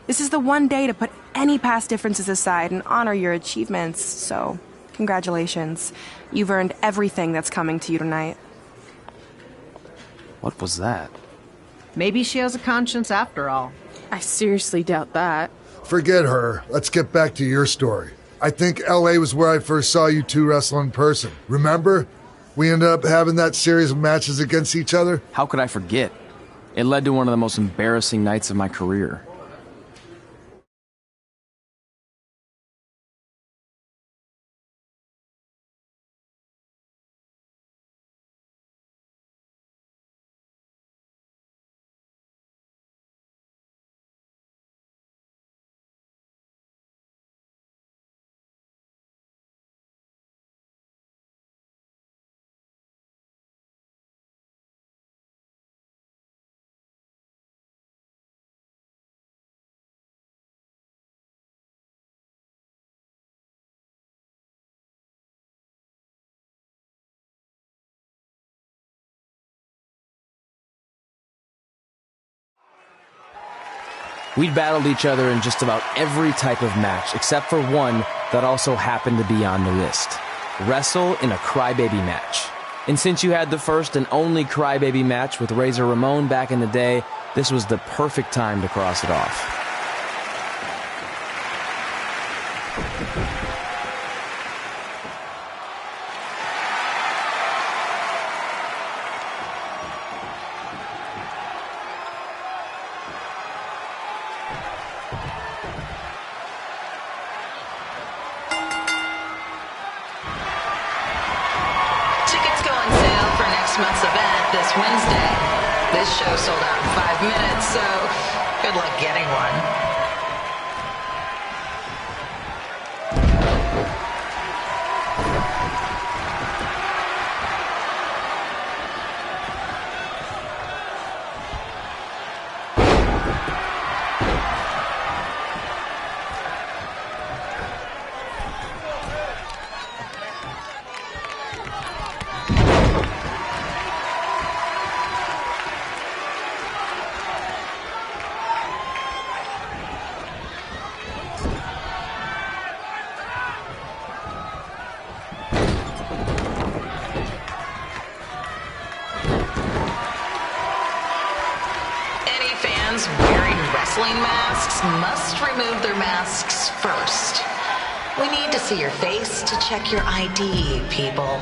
This is the one day to put any past differences aside and honor your achievements, so Congratulations. You've earned everything that's coming to you tonight.
What was that?
Maybe she has a conscience after all.
I seriously doubt that.
Forget her. Let's get back to your story. I think LA was where I first saw you two wrestle in person. Remember? We ended up having that series of matches against each other.
How could I forget? It led to one of the most embarrassing nights of my career. We'd battled each other in just about every type of match, except for one that also happened to be on the list. Wrestle in a crybaby match. And since you had the first and only crybaby match with Razor Ramon back in the day, this was the perfect time to cross it off.
Month's event this Wednesday. This show sold out in 5 minutes, so good luck getting one. Wearing wrestling masks must remove their masks first. We need to see your face to check your ID, people.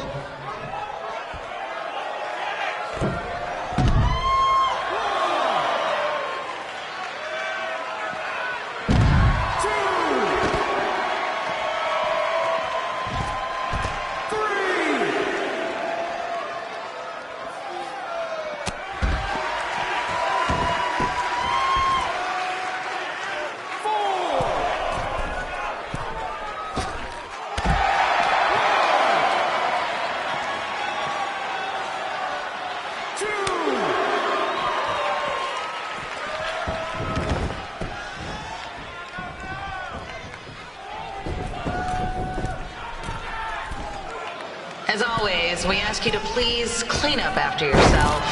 As always, we ask you to please clean up after yourself.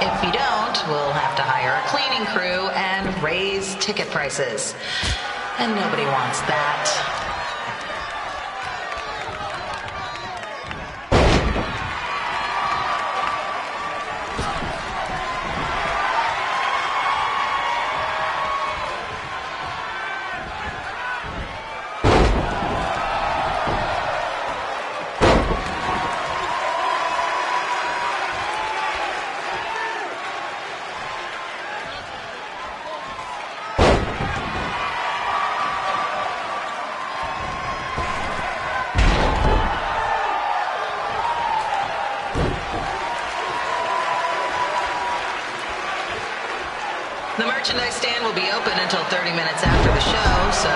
If you don't, we'll have to hire a cleaning crew and raise ticket prices. And nobody wants that. The merchandise stand will be open until 30 minutes after the show, so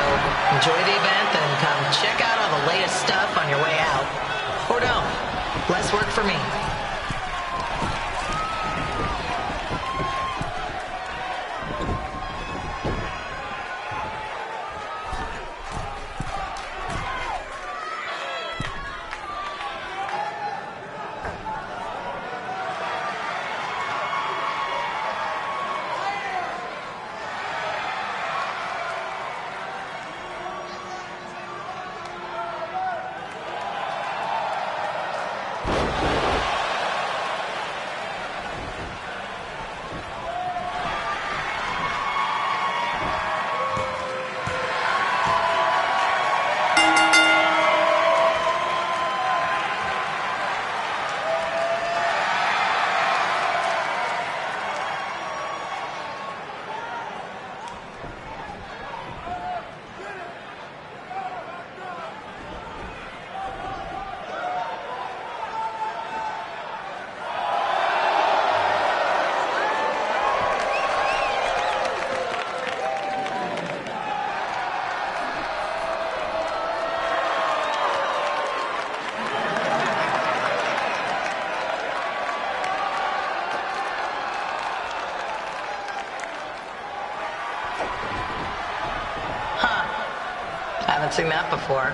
enjoy the event and come check out all the latest stuff on your way out. Or don't. Less work for me. haven't seen that before.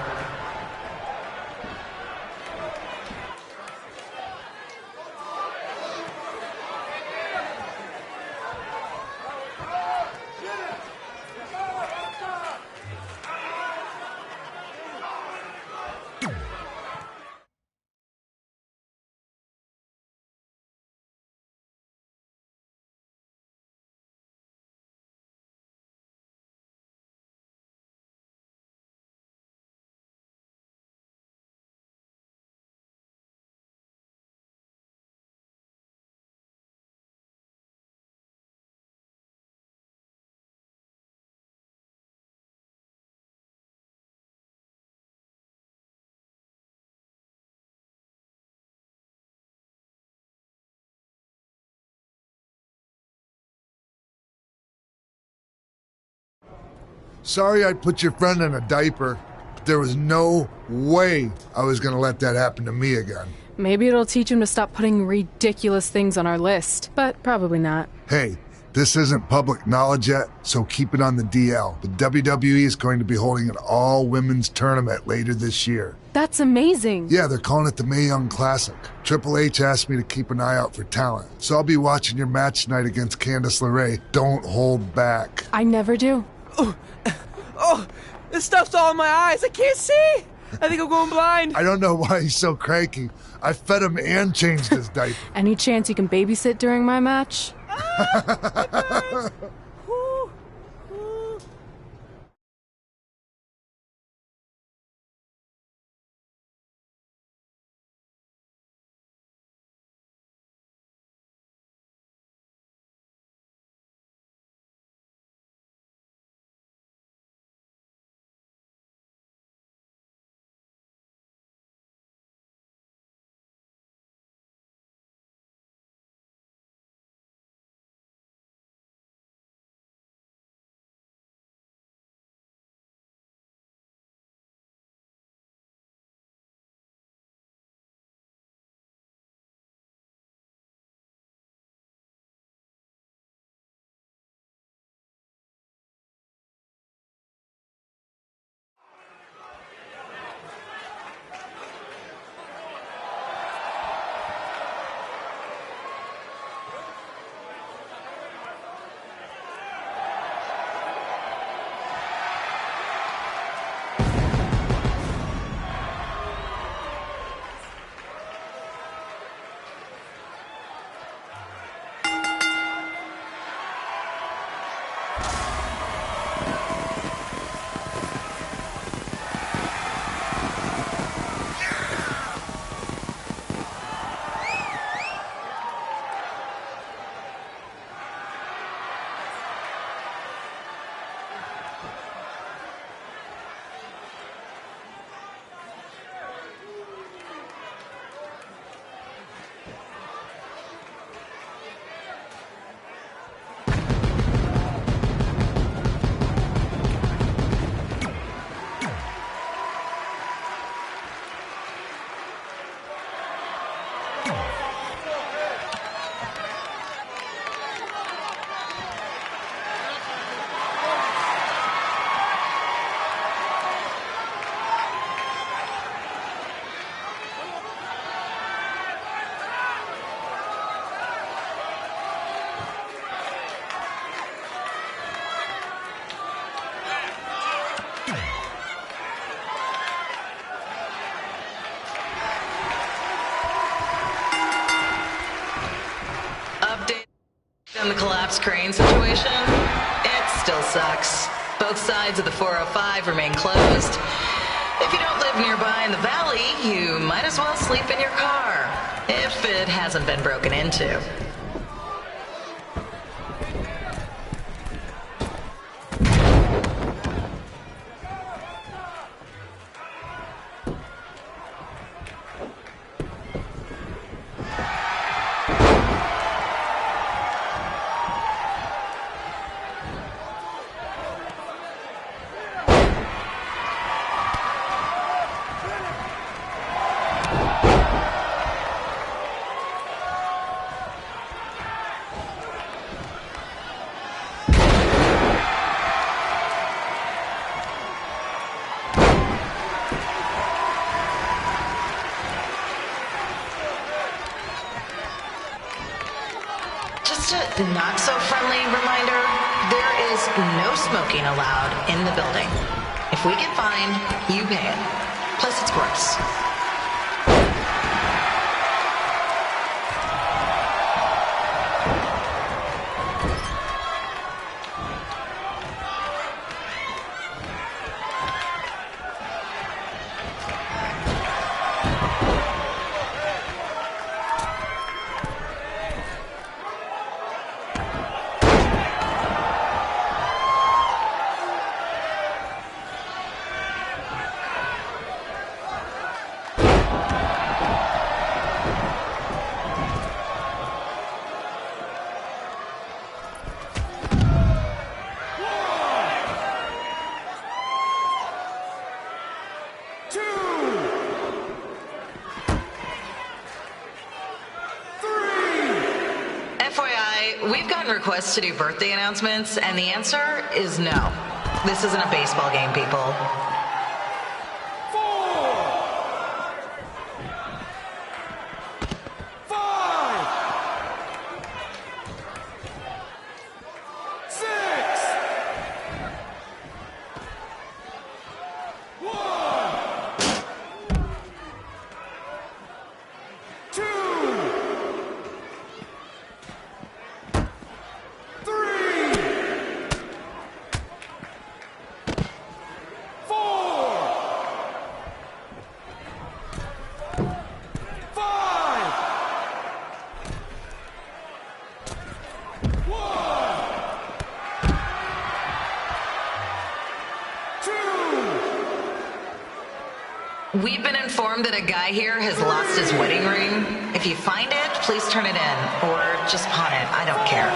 Sorry I put your friend in a diaper. There was no way I was gonna let that happen to me again.
Maybe it'll teach him to stop putting ridiculous things on our list, but probably not.
Hey, this isn't public knowledge yet, so keep it on the DL. The WWE is going to be holding an all-women's tournament later this year.
That's amazing.
Yeah, they're calling it the Mae Young Classic. Triple H asked me to keep an eye out for talent, so I'll be watching your match tonight against Candice LeRae. Don't hold back.
I never do.
Oh, this stuff's all in my eyes. I can't see. I think I'm going blind.
I don't know why he's so cranky. I fed him and changed his diaper.
Any chance you can babysit during my match?
On the collapsed crane situation, it still sucks. Both sides of the 405 remain closed. If you don't live nearby in the valley, you might as well sleep in your car, if it hasn't been broken into. Just a not-so-friendly reminder, there is no smoking allowed in the building. If we get fined, you pay it. Plus, it's gross. We've gotten requests to do birthday announcements, and the answer is no. This isn't a baseball game, people.
4, 5, 6, 1, 2, 3, 4, 5, 1, 2.
We've been informed that a guy here has lost his wedding ring. If you find it, please turn it in, or just pawn it. I don't care.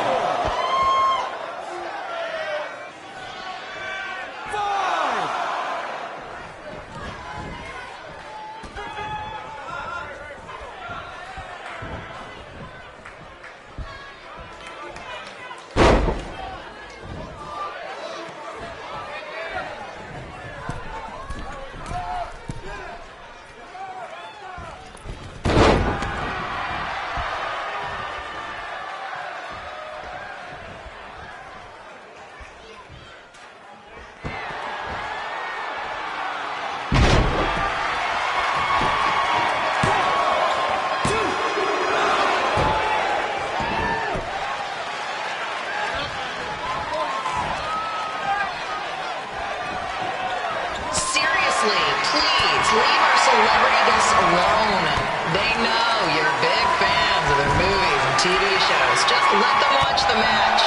Seriously, please leave our celebrity guests alone. They know you're big fans of their movies and TV shows. Just let them watch the match.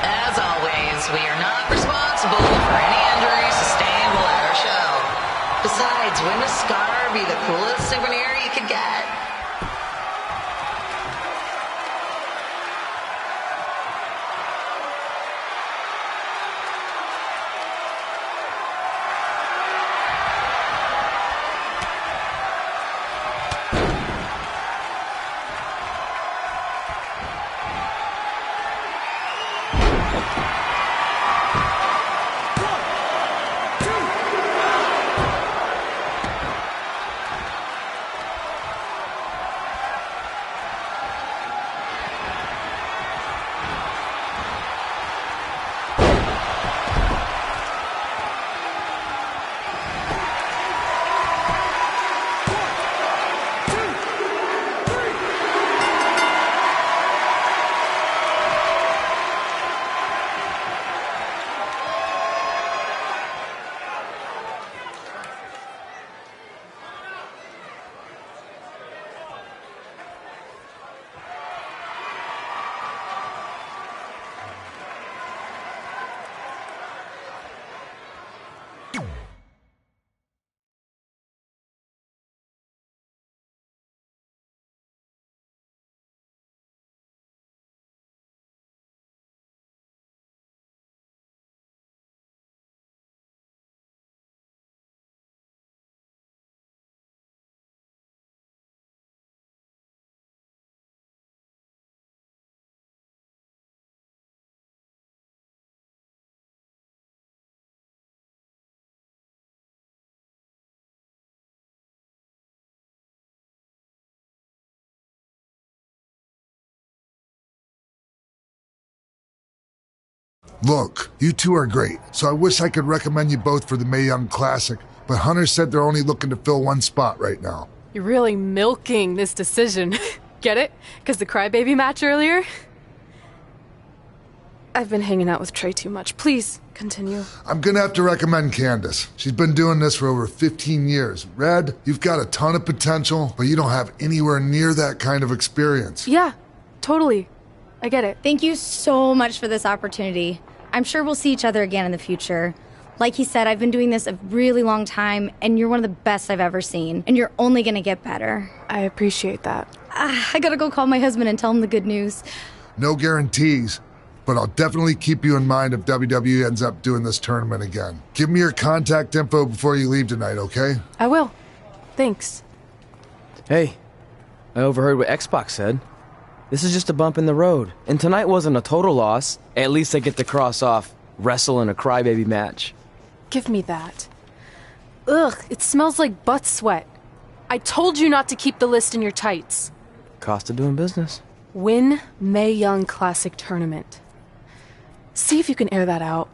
As always, we are not responsible for any injuries sustained while at our show. Besides, wouldn't a scar be the coolest souvenir you could get?
Look, you two are great, so I wish I could recommend you both for the Mae Young Classic, but Hunter said they're only looking to fill one spot right now.
You're really milking this decision. Get it? Because the crybaby match earlier? I've been hanging out with Trey too much. Please, continue.
I'm gonna have to recommend Candace. She's been doing this for over 15 years. Red, you've got a ton of potential, but you don't have anywhere near that kind of experience.
Yeah, totally. I get it.
Thank you so much for this opportunity. I'm sure we'll see each other again in the future. Like he said, I've been doing this a really long time, and you're one of the best I've ever seen. And you're only gonna get better.
I appreciate that.
I gotta go call my husband and tell him the good news.
No guarantees, but I'll definitely keep you in mind if WWE ends up doing this tournament again. Give me your contact info before you leave tonight, okay?
I will. Thanks.
Hey, I overheard what Xbox said. This is just a bump in the road, and tonight wasn't a total loss. At least I get to cross off wrestle in a crybaby match.
Give me that. Ugh, it smells like butt sweat. I told you not to keep the list in your tights.
Cost of doing business.
Win Mae Young Classic Tournament. See if you can air that out.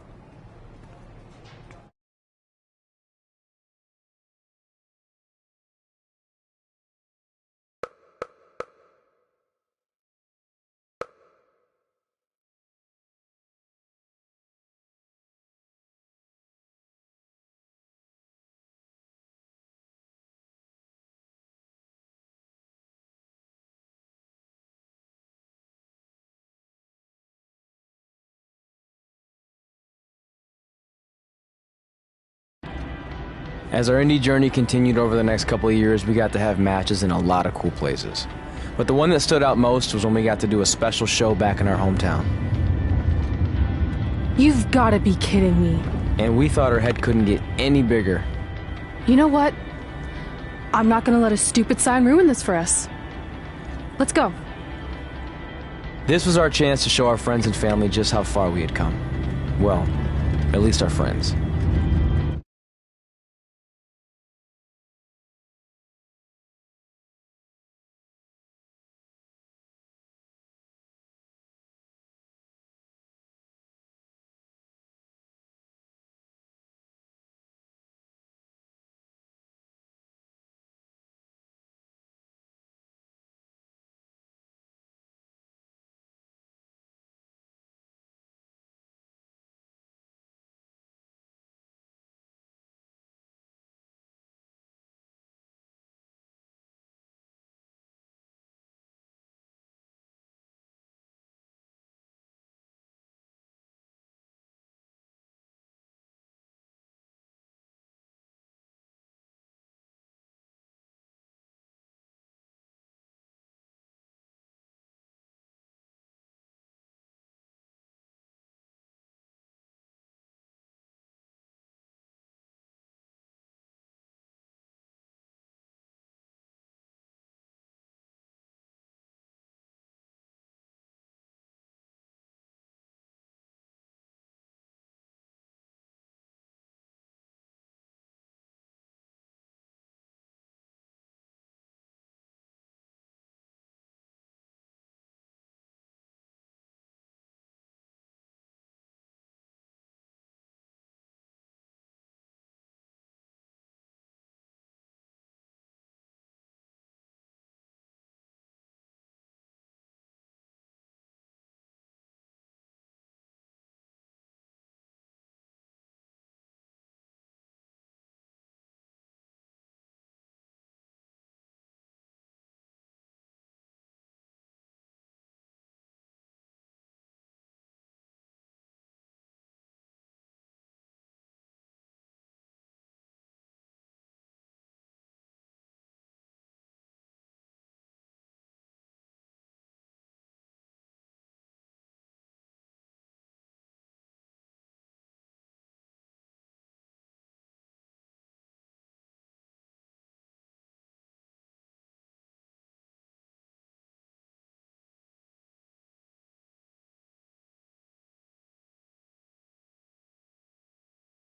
As our indie journey continued over the next couple of years, we got to have matches in a lot of cool places. But the one that stood out most was when we got to do a special show back in our hometown.
You've gotta be kidding me.
And we thought our head couldn't get any bigger.
You know what? I'm not gonna let a stupid sign ruin this for us. Let's go.
This was our chance to show our friends and family just how far we had come. Well, at least our friends.